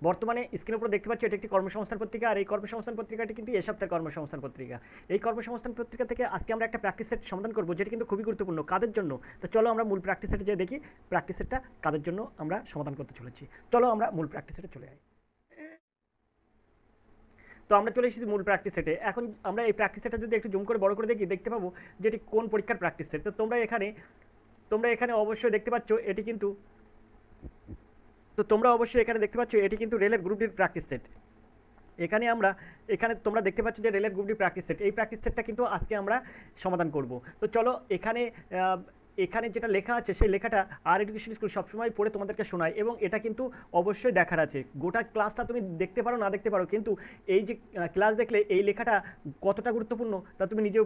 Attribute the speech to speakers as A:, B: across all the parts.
A: বর্তমানে স্ক্রিনের উপর দেখতে পাচ্ছ এটা একটি কর্মসংস্থান পত্রিকা, আর এই কর্মসংস্থান পত্রিকাটি কিন্তু এ সপ্তাহের কর্মসংস্থান পত্রিকা। এই কর্মসংস্থান পত্রিকা থেকে আজকে আমরা একটা প্র্যাকটিস সেট সমাধান করবো, যেটা কিন্তু খুবই গুরুত্বপূর্ণ কাদের জন্য। তো চলো আমরা মূল প্র্যাকটিস সেটে যেয়ে দেখি প্র্যাকটিস সেটটা কাদের জন্য আমরা সমাধান করতে চলেছি। চলো আমরা মূল প্র্যাকটিস সেটে চলে যাই। তো আমরা চলে এসেছি মূল প্র্যাকটিস সেটে। এখন আমরা এই প্র্যাকটিস সেটটা যদি একটু জুম করে বড় করে দেখি, দেখতে পাবো যে এটি কোন পরীক্ষার প্র্যাকটিস সেট। তো তোমরা এখানে অবশ্যই দেখতে পাচ্ছ এটি কিন্তু, তো তোমরা অবশ্যই এখানে দেখতে পাচ্ছ এটি কিন্তু রেলের গ্রুপ ডির প্র্যাকটিস সেট। এখানে তোমরা দেখতে পাচ্ছ যে রেলের গ্রুপ ডি প্র্যাকটিস সেট, এই প্র্যাকটিস সেটটা কিন্তু আজকে আমরা সমাধান করব। তো চলো এখানে যেটা লেখা আছে সেই লেখাটা আর এডুকেশন স্কুল সবসময় পড়ে তোমাদেরকে শোনায়, এবং এটা কিন্তু অবশ্যই দেখার আছে। গোটা ক্লাসটা তুমি দেখতে পারো না দেখতে পারো, কিন্তু এই যে ক্লাস দেখলে এই লেখাটা কতটা গুরুত্বপূর্ণ তা তুমি নিজেও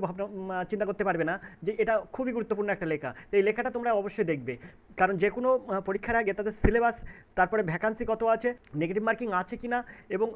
A: চিন্তা করতে পারবে না যে এটা খুবই গুরুত্বপূর্ণ একটা লেখা। তো এই লেখাটা তোমরা অবশ্যই দেখবে, কারণ যে কোনো পরীক্ষার আগে তাদের সিলেবাস, তারপরে ভ্যাকান্সি কত আছে, নেগেটিভ মার্কিং আছে কি না, এবং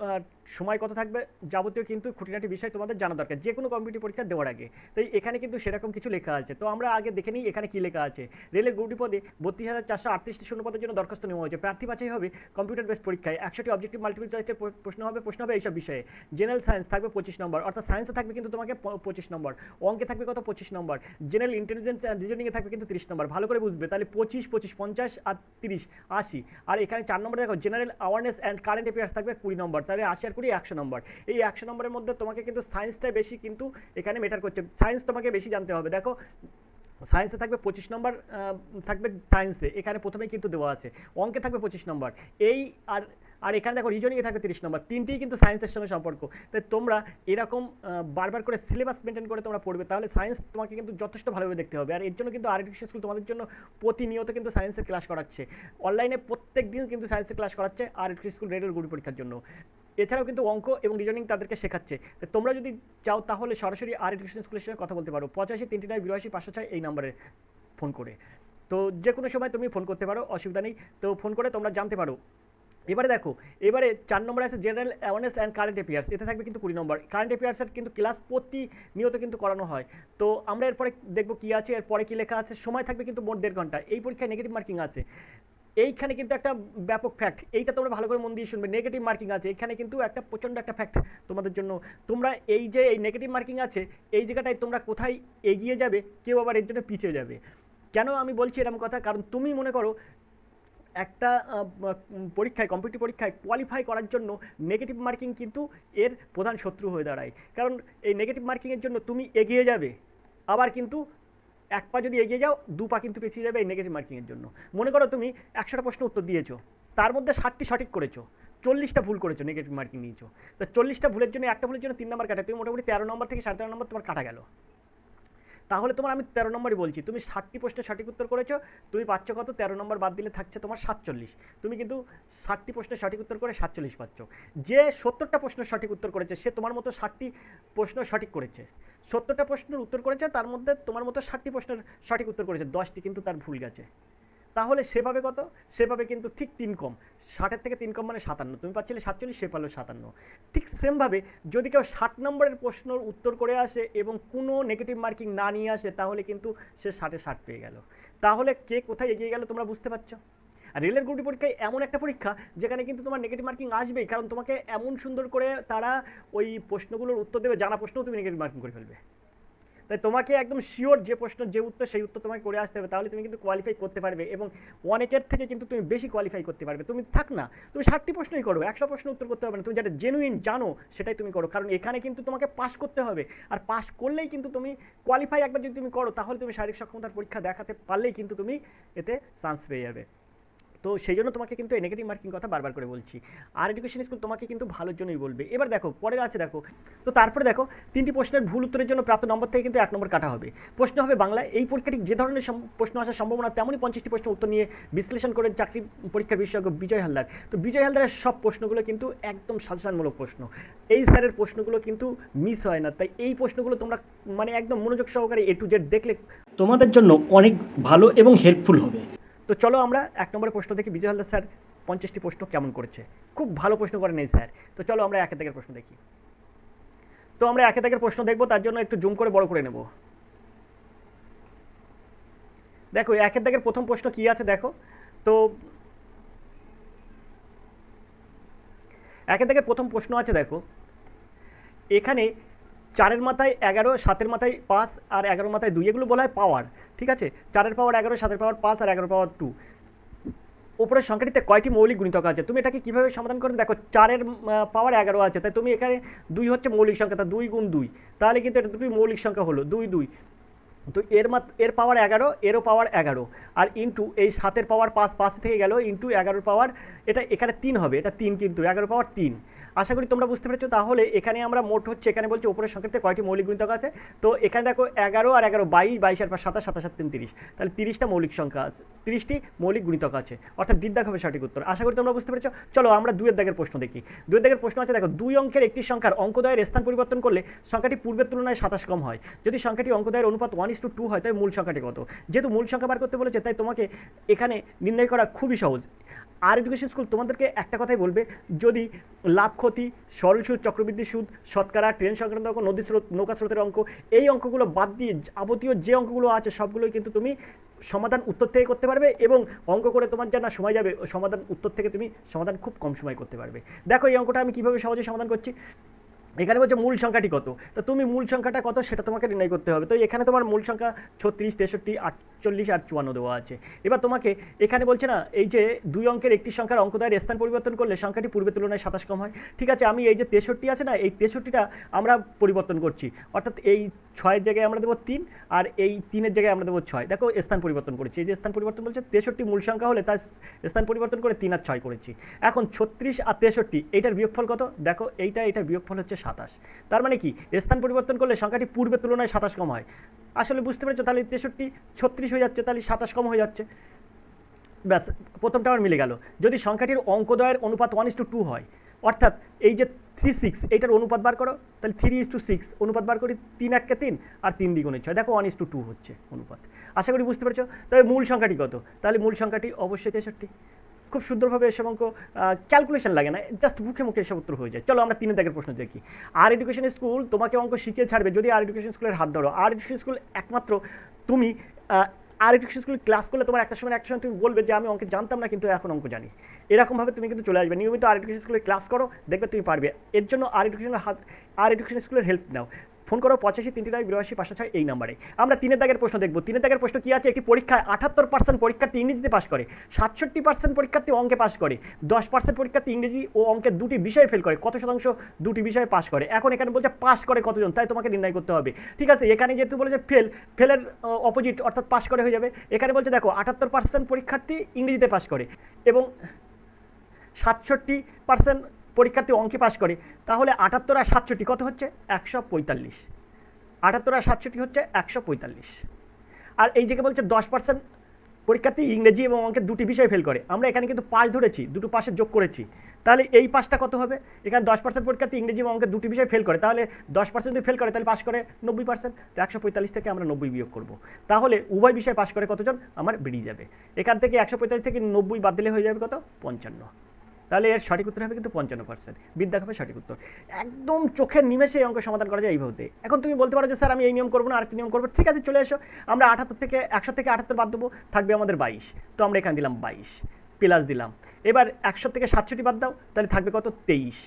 A: সময় কত থাকবে, যাবতীয় কিন্তু খুঁটিনাটি বিষয় তোমাদের জানা দরকার যে কোনো কম্পিটিটিভ পরীক্ষা দেওয়ার আগে। তো এখানে কিন্তু সেরকম কিছু লেখা আছে। তো আমরা আগে দেখে নিই এখানে কী লেখা আছে। রেলের গ্রুপ পদে 32,438টি শূন্যপদের জন্য দরখাস্ত নেওয়া হয়েছে। প্রার্থী বাছাই হবে কম্পিউটার বেস পরীক্ষায়। 100টি অবজেক্টিভ মাল্টিপল চয়েসের প্রশ্ন হবে এইসব বিষয়ে। জেনারেল সায়েন্স থাকবে 25 নম্বর, অর্থাৎ সায়েন্সে থাকবে কিন্তু তোমাকে 25 নম্বর, অঙ্কে থাকবে কত 25 নম্বর, জেনারেল ইন্টেলিজেন্স অ্যান্ড রিজনিংয়ে থাকবে কিন্তু 30 নম্বর। ভালো করে বুঝবে, তাহলে 25, 25, 50 আর 30, 80। আর এখানে 4 নম্বরে দেখো general awareness and current affairs থাকবে 20 নম্বর, তাহলে 80 আর 20 100 নম্বর। এই 100 নম্বরের মধ্যে তোমাকে কিন্তু সায়েন্সটাই বেশি কিন্তু এখানে ম্যাটার করছে, সায়েন্স তোমাকে বেশি জানতে হবে। দেখো সায়েন্সে থাকবে 25 নম্বর, থাকবে সায়েন্সে, এখানে প্রথমেই কিন্তু দেওয়া আছে। অঙ্কে থাকবে 25 নম্বর, এই আর আর এখানে দেখো রিজনিংয়ে থাকবে 30 নম্বর, তিনটেই কিন্তু সায়েন্সের সঙ্গে সম্পর্ক। তাই তোমরা এরকম বারবার করে সিলেবাস মেনটেন করে তোমরা পড়বে, তাহলে সায়েন্স তোমাকে কিন্তু যথেষ্ট ভালোভাবে দেখতে হবে। আর এর জন্য কিন্তু আর এডুকেশন স্কুল তোমাদের জন্য প্রতিনিয়ত কিন্তু সায়েন্সের ক্লাস করাচ্ছে, অনলাইনে প্রত্যেক দিন কিন্তু সায়েন্সের ক্লাস করাচ্ছে আর এডুকেশন স্কুল রেডিওর গুরু পরীক্ষার জন্য। এছাড়াও কিন্তু অঙ্ক এবং রিজনিং তাদেরকে শেখাচ্ছে। তো তোমরা যদি চাও তাহলে সরাসরি আর এডুকেশন স্কুলের সঙ্গে কথা বলতে পারো 85 39 82 506 এই নাম্বারে ফোন করে। তো যে কোনো সময় তুমি ফোন করতে পারো, অসুবিধা নেই। তো ফোন করে তোমরা জানতে পারো। এবারে দেখো, এবারে 4 নম্বরে আছে general awareness and current affairs, এতে থাকবে কিন্তু 20 নম্বর। কারেন্ট অ্যাফেয়ার্সের কিন্তু ক্লাস প্রতিনিয়ত কিন্তু করানো হয়। তো আমরা এরপরে দেখবো কী আছে, এরপরে কী লেখা আছে। সময় থাকবে কিন্তু মোট 1.5 ঘন্টা। এই পরীক্ষায় নেগেটিভ মার্কিং আছে, এইখানে কিন্তু একটা ব্যাপক ফ্যাক্ট, এইটা তোমরা ভালো করে মন দিয়ে শুনবে। নেগেটিভ মার্কিং আছে এখানে কিন্তু একটা প্রচণ্ড একটা ফ্যাক্ট তোমাদের জন্য। তোমরা এই যে এই নেগেটিভ মার্কিং আছে, এই জায়গাটায় তোমরা কোথায় এগিয়ে যাবে, কেউ আবার এর জন্য পিছিয়ে যাবে। কেন আমি বলছি এরকম কথা, কারণ তুমি মনে করো একটা পরীক্ষায়, কম্পিটিটিভ পরীক্ষায় কোয়ালিফাই করার জন্য নেগেটিভ মার্কিং কিন্তু এর প্রধান শত্রু হয়ে দাঁড়ায়। কারণ এই নেগেটিভ মার্কিংয়ের জন্য তুমি এগিয়ে যাবে, আবার কিন্তু এক পা যদি এগিয়ে যাও 2 পা কিন্তু পিছিয়ে যাবে এই নেগেটিভ মার্কিংয়ের জন্য। মনে করো তুমি 100টা প্রশ্ন উত্তর দিয়েছো, তার মধ্যে 60টি সঠিক করেছো, 40টা ভুল করেছো, নেগেটিভ মার্কিং নিয়েছো। তো 40টা ভুলের জন্য, একটা ভুলের জন্য 3 নম্বর কাটা, তুমি মোটামুটি 13 নম্বর থেকে 13.5 নম্বর তোমার কাটা গেল। তাহলে তোমার আমি 13 নম্বরই বলছি, তুমি 60টি প্রশ্নের সঠিক উত্তর করেছো, তুমি পাচ্ছ কত, 13 নম্বর বাদ দিলে থাকছে তোমার 47। তুমি কিন্তু 60টি প্রশ্নের সঠিক উত্তর করে 47 পাচ্ছ। যে 70টা প্রশ্নের সঠিক উত্তর করেছে সে তোমার মতো 60টি প্রশ্ন সঠিক করেছে, 70টা প্রশ্নের উত্তর করেছে, তার মধ্যে তোমার মতো 60টি প্রশ্নের সঠিক উত্তর করেছে, 10টি কিন্তু তার ভুল গেছে। তাহলে সেভাবে কত, সেভাবে কিন্তু ঠিক 3 কম, 60-এর থেকে 3 কম মানে 57। তুমি পাচ্ছিলে 47, সে পারলো 57। ঠিক সেমভাবে যদি কেউ 60 নম্বরের প্রশ্নের উত্তর করে আসে এবং কোনো নেগেটিভ মার্কিং না নিয়ে আসে, তাহলে কিন্তু সে 60-এ 60 পেয়ে গেল। তাহলে কে কোথায় এগিয়ে গেল তোমরা বুঝতে পারছো। আর রেলের গ্রুপ ডি পরীক্ষায় এমন একটা পরীক্ষা যেখানে কিন্তু তোমার নেগেটিভ মার্কিং আসবেই, কারণ তোমাকে এমন সুন্দর করে তারা ওই প্রশ্নগুলোর উত্তর দেবে, জানা প্রশ্নও তুমি নেগেটিভ মার্কিং করে ফেলবে। তাই তোমাকে একদম শিওর যে প্রশ্ন যে উত্তর সেই উত্তর তোমাকে করে আসতে হবে, তাহলে তুমি কিন্তু কোয়ালিফাই করতে পারবে, এবং অনেকের থেকে কিন্তু তুমি বেশি কোয়ালিফাই করতে পারবে। তুমি থাক না, তুমি 60টি প্রশ্নই করো, 100 প্রশ্ন উত্তর করতে হবে না, তুমি যেটা জেনুইন জানো সেটাই তুমি করো, কারণ এখানে কিন্তু তোমাকে পাস করতে হবে। আর পাস করলেই কিন্তু তুমি কোয়ালিফাই, একবার যদি তুমি করো তাহলে তুমি শারীরিক সক্ষমতার পরীক্ষা দেখাতে পারলেই কিন্তু তুমি এতে চান্স পেয়ে যাবে। তো সেই জন্য তোমাকে কিন্তু এই নেগেটিভ মার্কিং কথা বারবার করে বলছি। আর এডুকেশন স্কুল তোমাকে কিন্তু ভালোর জন্যই বলবে। এবার দেখো পরে আছে, দেখো তো তারপরে দেখো 3টি প্রশ্নের ভুল উত্তরের জন্য প্রাপ্ত নম্বর থেকে কিন্তু 1 নম্বর কাটা হবে। প্রশ্ন হবে বাংলায়। এই পরীক্ষাটি যে ধরনের প্রশ্ন আসার সম্ভাবনা, তেমনই 50টি প্রশ্ন উত্তর নিয়ে বিশ্লেষণ করে চাকরি পরীক্ষার বিশেষজ্ঞ বিজয় হালদার। তো বিজয় হালদারের সব প্রশ্নগুলো কিন্তু একদম সাজেশনমূলক প্রশ্ন, এই স্যারের প্রশ্নগুলো কিন্তু মিস হয় না। তাই এই প্রশ্নগুলো তোমরা মানে একদম মনোযোগ সহকারে A to Z দেখলে তোমাদের জন্য অনেক ভালো এবং হেল্পফুল হবে। তো চলো আমরা 1 নম্বরের প্রশ্ন দেখি, বিজয় হালদার স্যার 50টি প্রশ্ন কেমন করেছে। খুব ভালো প্রশ্ন করেন এই স্যার। তো চলো আমরা 1 দাগের প্রশ্ন দেখি। তো আমরা 1 দাগের প্রশ্ন দেখবো, তার জন্য একটু জুম করে বড় করে নেব। দেখো 1 দাগের প্রথম প্রশ্ন কি আছে দেখো। তো একের থেকে প্রথম প্রশ্ন আছে, দেখো এখানে 4-এর মাথায় 11, 7-এর মাথায় 5 আর 11-এর মাথায় 2, এগুলো বলা হয় পাওয়ার। ঠিক আছে, 4-এর পাওয়ার 11, 7-এর পাওয়ার 5 আর 11-এর পাওয়ার 2। উপরের সংখ্যাটিতে কয়টি মৌলিক গুণিতক আছে? তুমি এটাকে কীভাবে সমাধান করবে? দেখো 4-এর পাওয়ার 11 আছে, তাই তুমি এখানে 2 হচ্ছে মৌলিক সংখ্যা, তা 2 গুণ 2, তাহলে কিন্তু এটা দুটোই মৌলিক সংখ্যা হলো 2 2। তো এর পাওয়ার 11, এরও পাওয়ার 11, আর ইন্টু এই 7-এর পাওয়ার 5, 5 থেকে গেল, ইন্টু 11-এর পাওয়ার, এটা এখানে 3 হবে, এটা 3, কিন্তু 11-এর পাওয়ার 3। আশা করি তোমরা বুঝতে পেরেছো। তাহলে এখানে আমরা মোট হচ্ছে, এখানে বলছে উপরের সংখ্যাতে কয়টি মৌলিক গুণিতক আছে। তো এখানে দেখো 11 আর 11 22, 22 আর 5 27, 27 3 30, তাহলে 30টা মৌলিক সংখ্যা আছে, 30টি মৌলিক গুণিতক আছে, অর্থাৎ দ্বিতীয় হবে সঠিক উত্তর। আশা করি তোমরা বুঝতে পেরেছো। চলো আমরা 2-এর দাগের প্রশ্ন দেখি। 2-এর দাগের প্রশ্ন আছে, দেখো 2 অঙ্কের একটি সংখ্যার অঙ্কদ্বয়ের স্থান পরিবর্তন করলে সংখ্যাটি পূর্বের তুলনায় 27 কম হয়। যদি সংখ্যাটি অঙ্কদ্বয়ের অনুপাত 1:2 হয়, তাই মূল সংখ্যাটি কত? যেহেতু মূল সংখ্যা বার করতে বলেছে, তাই তোমাকে এখানে নির্ণয় করা খুবই সহজ। আর এডুকেশন স্কুল তোমাদেরকে একটা কথাই বলবে, যদি লাভ ক্ষতি, সরল সুদ, চক্রবৃদ্ধি সুদ, শতকরা, ট্রেন সংক্রান্ত অঙ্ক, নদী স্রোত, নৌকা স্রোতের অঙ্ক, এই অঙ্কগুলো বাদ দিয়ে যাবতীয় যে অঙ্কগুলো আছে সবগুলোই কিন্তু তুমি সমাধান উত্তর থেকে করতে পারবে, এবং অঙ্ক করে তোমার যা না সময় যাবে, সমাধান উত্তর থেকে তুমি সমাধান খুব কম সময় করতে পারবে। দেখো এই অঙ্কটা আমি কীভাবে সহজে সমাধান করছি। এখানে বলছে মূল সংখ্যাটি কত, তো তুমি মূল সংখ্যাটা কত সেটা তোমাকে নির্ণয় করতে হবে। তো এখানে তোমার মূল সংখ্যা 36, 63, 48 আর 54 দেওয়া আছে। এবার তোমাকে এখানে বলছে না, এই যে 2 অঙ্কের একটি সংখ্যার অঙ্কদ্বয়ের স্থান পরিবর্তন করলে সংখ্যাটি পূর্বের তুলনায় 27 কম হয়। ঠিক আছে, আমি এই যে 63 আছে না, এই 63টা আমরা পরিবর্তন করছি, অর্থাৎ এই 6-এর জায়গায় আমরা দেবো 3, আর এই 3-এর জায়গায় আমরা দেবো 6। দেখো স্থান পরিবর্তন করেছি, এই যে স্থান পরিবর্তন বলছে 63 মূল সংখ্যা হলে তার স্থান পরিবর্তন করে 3 আর 6 করেছি। এখন 36 আর 63 এইটার বিয়োগফল কত? দেখো এইটার বিয়োগফল হচ্ছে 27। তার মানে কি, স্থান পরিবর্তন করলে সংখ্যাটি পূর্বের তুলনায় 27 কম হয়। আসলে বুঝতে পেরেছো? তাহলে 63 36 হয়ে যাচ্ছে, তাহলে 27 কম হয়ে যাচ্ছে। ব্যাস, প্রথমটা আমার মিলে গেল। যদি সংখ্যাটির অঙ্কদ্বয়ের অনুপাত 1:2 হয়, অর্থাৎ এই যে 3 6, এইটার অনুপাত বার করো, তাহলে 3:6 অনুপাত বার করি, 3 1 3 আর 3 দ্বিগুণে 6, দেখো 1:2 হচ্ছে অনুপাত। আশা করি বুঝতে পেরেছো। তবে মূল সংখ্যাটি কত? তাহলে মূল সংখ্যাটি অবশ্যই 63। খুব সুন্দরভাবে এসব অঙ্ক ক্যালকুলেশন লাগে না, জাস্ট মুখে মুখে এসব উত্তর হয়ে যায়। চলো আমরা 3-এর দাগের প্রশ্ন দেখি। আর এডুকেশন স্কুল তোমাকে অঙ্ক শিখিয়ে ছাড়বে যদি আর এডুকেশন স্কুলের হাত ধরো। আর এডুকেশন স্কুল একমাত্র তুমি আর এডুকেশন স্কুল ক্লাস করলে তোমার একটা সময় তুমি বলবে যে আমি অঙ্ক জানতাম না, কিন্তু এখন অঙ্ক জানি। এরকমভাবে তুমি কিন্তু চলে আসবে। নিয়মিত আর এডুকেশন স্কুলে ক্লাস করো, দেখবে তুমি পারবে। এর জন্য আর এডুকেশন স্কুলের হেল্প নাও। ফোন করো 85 382 506 এই নাম্বারে। আমরা 3-এর দাগের প্রশ্ন দেখব। 3-এর দাগের প্রশ্ন কি আছে? একটি পরীক্ষায় 78% পরীক্ষার্থী ইংরেজিতে পাস করে, 67% পরীক্ষার্থী অঙ্কে পাস করে, 10% পরীক্ষার্থী ইংরেজি ও অঙ্কের দুটি বিষয়ে ফেল করে। কত শতাংশ দুটি বিষয়ে পাস করে? এখন এখানে বলছে পাস করে কতজন, তাই তোমাকে নির্ণয় করতে হবে। ঠিক আছে, এখানে যেহেতু বলেছে ফেলের অপোজিট অর্থাৎ পাস করে হয়ে যাবে। এখানে বলছে দেখো 78% পরীক্ষার্থী ইংরেজিতে পাস করে এবং 67% পরীক্ষার্থী অঙ্কে পাস করে, তাহলে 78 আর 67 কত হচ্ছে? 145। 78 আর 67 হচ্ছে 145। আর এই জায়গায় বলছে 10% পরীক্ষার্থী ইংরেজি এবং অঙ্কের দুটি বিষয় ফেল করে। আমরা এখানে কিন্তু পাস ধরেছি, দুটো পাশে যোগ করেছি, তাহলে এই পাসটা কত হবে? এখানে 10% পরীক্ষার্থী ইংরেজি এবং অঙ্কের দুটি বিষয় ফেল করে, তাহলে 10% যদি ফেল করে তাহলে পাস করে 90%। তো 145 থেকে আমরা 90 বিয়োগ করব, তাহলে উভয় বিষয় পাস করে কতজন আমার বেরিয়ে যাবে। এখান থেকে 145 থেকে 90 বাদ দিলে হয়ে যাবে কত? 55। তাহলে এর সঠিক উত্তর হবে কিন্তু 55%। বিদ্যা হবে সঠিক উত্তর। একদম চোখের নিমেষে এই অঙ্ক সমাধান করা যায় এইভাবে। এখন তুমি বলতে পারো যে স্যার আমি এই নিয়ম করবো না, আরেকটি নিয়ম করবো। ঠিক আছে, চলে এসো। আমরা 100 থেকে 78 বাদ দেবো, থাকবে আমাদের 22। তো আমরা এখানে দিলাম 22 প্লাস দিলাম। এবার 100 থেকে 67 বাদ দাও, তাহলে থাকবে কত? 23।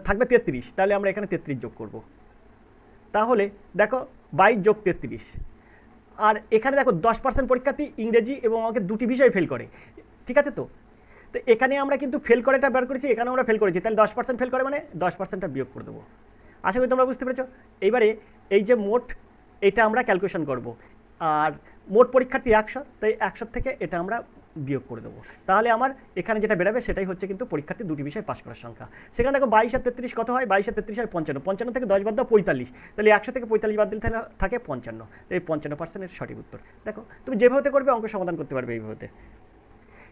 A: থাকবে 33, তাহলে আমরা এখানে 33 যোগ করব। তাহলে দেখো 22 যোগ 33। আর এখানে দেখো 10% পরীক্ষার্থী ইংরেজি এবং অঙ্কের দুটি বিষয় ফেল করে। ঠিক আছে, তো এখানে আমরা কিন্তু ফেল করেটা বের করেছি, এখানে আমরা ফেল করেছি, তাহলে 10% ফেল করে মানে 10%টা বিয়োগ করে দেবো। আশা করি তোমরা বুঝতে পেরেছো। এইবারে এই যে মোট, এটা আমরা ক্যালকুলেশন করব। আর মোট পরীক্ষার্থী 100, তাই 100 থেকে এটা আমরা বিয়োগ করে দেবো। তাহলে আমার এখানে যেটা বেরোবে সেটাই হচ্ছে কিন্তু পরীক্ষার্থী দুটি বিষয় পাস করার সংখ্যা। সেখানে দেখো 22 আর 33 কত হয়? 22 আর 33 হয় 55। 55 থেকে 10 বাদ দাও 45, তাহলে 100 থেকে 45 বাদ দিলে থাকে 55। এই 55% সঠিক উত্তর। দেখো তুমি যেভাবে করবে অঙ্ক সমাধান করতে পারবে এইভাবে।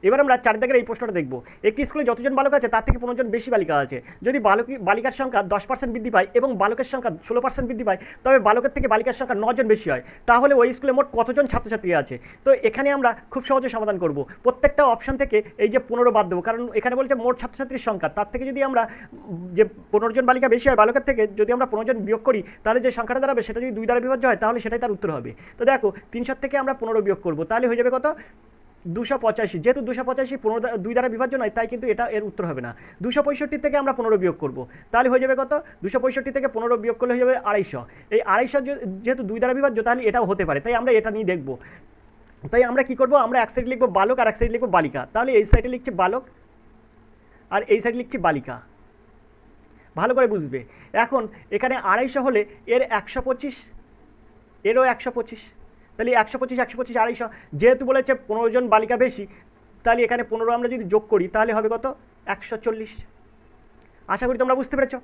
A: এবার আমরা 4 দাগের এই প্রশ্নটা দেখব। একটি স্কুলে যতজন বালক আছে তার থেকে 15 জন বেশি বালিকা আছে। যদি বালিকার সংখ্যা 10% বৃদ্ধি পায় এবং বালকের সংখ্যা 16% বৃদ্ধি পায়, তবে বালকের থেকে বালিকার সংখ্যা 9 জন বেশি হয়। তাহলে ওই স্কুলে মোট কতজন ছাত্রছাত্রী আছে? তো এখানে আমরা খুব সহজে সমাধান করব। প্রত্যেকটা অপশান থেকে এই যে 15 বাদ দেবো, কারণ এখানে বলছে মোট ছাত্রছাত্রীর সংখ্যা, তার থেকে যদি আমরা যে 15 জন বালিকা বেশি হয় বালকের থেকে, যদি আমরা 15 জন বিয়োগ করি, তাহলে যে সংখ্যাটা দাঁড়াবে সেটা যদি 2 দ্বারা বিভাজ্য হয় তাহলে সেটাই তার উত্তর হবে। তো দেখো 300 থেকে আমরা 15 বিয়োগ করব, তাহলে হয়ে যাবে কত? 285, যেহেতু 285 2 দ্বারা বিভাজ্য নয়, তাই কিন্তু এটা এর উত্তর হবে না। 265 থেকে আমরা 15 বিয়োগ করব, তাহলে হয়ে যাবে কত? 265 থেকে 15 বিয়োগ করলে হয়ে যাবে 250। এই 250 যেহেতু 2 দ্বারা বিভাজ্য, তাহলে এটাও হতে পারে, তাই আমরা এটা নিয়ে দেখব। তাই আমরা কি করব, আমরা এক সাইড লিখবো বালক আর এক সাইড লিখবো বালিকা। তাহলে এই সাইডে লিখছি বালক আর এই সাইডে লিখছি বালিকা, ভালো করে বুঝবে। এখন এখানে 250 হলে এর 125, এরও 125, তাহলে 125 125 250, যেহেতু বলেছে 15 জন বালিকা বেশি, তাহলে এখানে 15 আমরা যদি যোগ করি তাহলে হবে কত? 140। আশা করি তোমরা বুঝতে পেরেছ।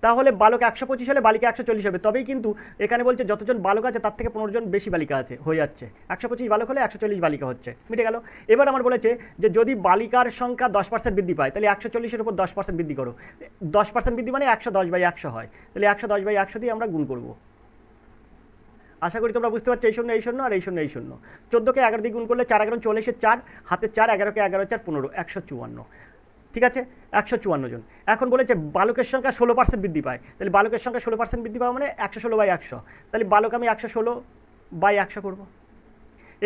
A: তাহলে বালক 125 হলে বালিকা 140 হবে, তবেই কিন্তু এখানে বলছে যতজন বালক আছে তার থেকে 15 জন বেশি বালিকা আছে, হয়ে যাচ্ছে 125 বালক হলে 140 বালিকা হচ্ছে, মিটে গেল। এবার আমার বলেছে যে যদি বালিকার সংখ্যা 10% বৃদ্ধি পায়, তাহলে 140-এর উপর 10% বৃদ্ধি করো। 10% বৃদ্ধি মানে 110/100 হয়, তাহলে 110/100 দিয়ে আমরা গুণ করব। আশা করি তোমরা বুঝতে পারছো। এই শূন্য এই শূন্য আর এই শূন্য এই শূন্য, 14কে 11 দিয়ে গুণ করলে 4 11 40, 4 হাতে 4, 11কে 11 4 15, 154। ঠিক আছে, 154 জন। এখন বলেছে বালকের সংখ্যা 16% বৃদ্ধি পায়, তাহলে বালকের সংখ্যা 16% বৃদ্ধি পাওয়া মানে 116/100, তাহলে বালক আমি 116/100 করব।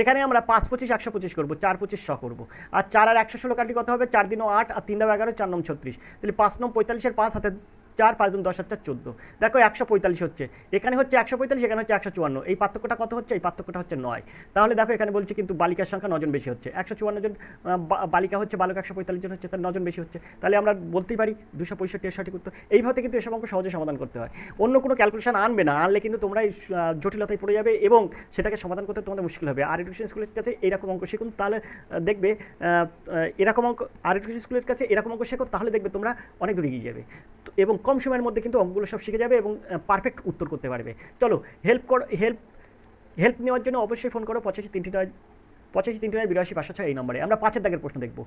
A: এখানে আমরা 5 25 125 করবো, 4 25 100 করবো, আর 4 আর 116 কাটি কত হবে? 4 দিনও 8 আর 3 দাও 11, 4 9 36, তাহলে 5 9 45-এর 5 হাতে 4, 5 2 10 আর 4 14। দেখো 145 হচ্ছে, এখানে হচ্ছে 145, এখানে হচ্ছে 154। এই পার্থক্যটা কত হচ্ছে? এই পার্থক্যটা হচ্ছে 9। তাহলে দেখো এখানে বলছে কিন্তু বালিকার সংখ্যা 9 জন বেশি হচ্ছে, 154 জন বালিকা হচ্ছে, বালক 145 জন হচ্ছে, তার 9 জন বেশি হচ্ছে। তাহলে আমরা বলতেই পারি 265 এর সঠিক উত্তর। এইভাবে কিন্তু এসব অঙ্ক সহজে সমাধান করতে হয়, অন্য কোনো ক্যালকুলেশন আনবে না, আনলে কিন্তু তোমরা এই জটিলতায় পড়ে যাবে এবং সেটাকে সমাধান করতে তোমাদের মুশকিল হবে। আর এডুকেশন স্কুলের কাছে এইরকম অঙ্ক শিখুন, তাহলে দেখবে এরকম অঙ্ক, আর এডুকেশন স্কুলের কাছে এরকম অঙ্ক শেখো, তাহলে দেখবে তোমরা অনেক দূর এগিয়ে যাবে এবং কম সময়ের মধ্যে কিন্তু অঙ্কগুলো সব শিখে যাবে এবং পারফেক্ট উত্তর করতে পারবে। চলো হেল্প নেওয়ার জন্য অবশ্যই ফোন করো 85 3 9 এই নম্বরে। আমরা 5-এর দাগের প্রশ্ন দেখব।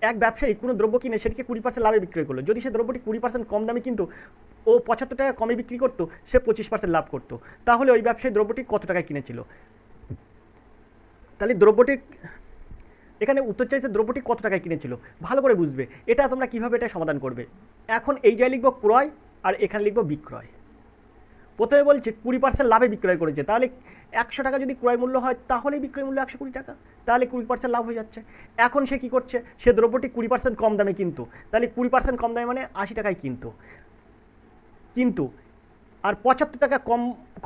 A: এক ব্যবসায়ী কোনো দ্রব্য কিনে সেটিকে 20% লাভে বিক্রয় করলো। যদি সে দ্রব্যটি 20% কম দামে কিন্তু ও 75 টাকা কমে বিক্রি করতো, সে 25% লাভ করতো। তাহলে ওই ব্যবসায়ী দ্রব্যটি কত টাকায় কিনেছিল? তাহলে দ্রব্যটির এখানে উত্তর চাইছে দ্রব্যটি কত টাকায় কিনেছিল, ভালো করে বুঝবে। এটা তোমরা কীভাবে এটা সমাধান করবে। এখন এই জায়গায় লিখবো ক্রয় আর এখানে লিখবো বিক্রয়। প্রথমে বলছে 20% লাভে বিক্রয় করেছে, তাহলে 100 টাকা যদি ক্রয় মূল্য হয় তাহলে বিক্রয় মূল্য 120 টাকা, তাহলে 20% লাভ হয়ে যাচ্ছে। এখন সে কী করছে? সে দ্রব্যটি 20% কম দামে কিনতো, তাহলে 20% কম দামে মানে 80 টাকায় কিন্তু আর 75 টাকা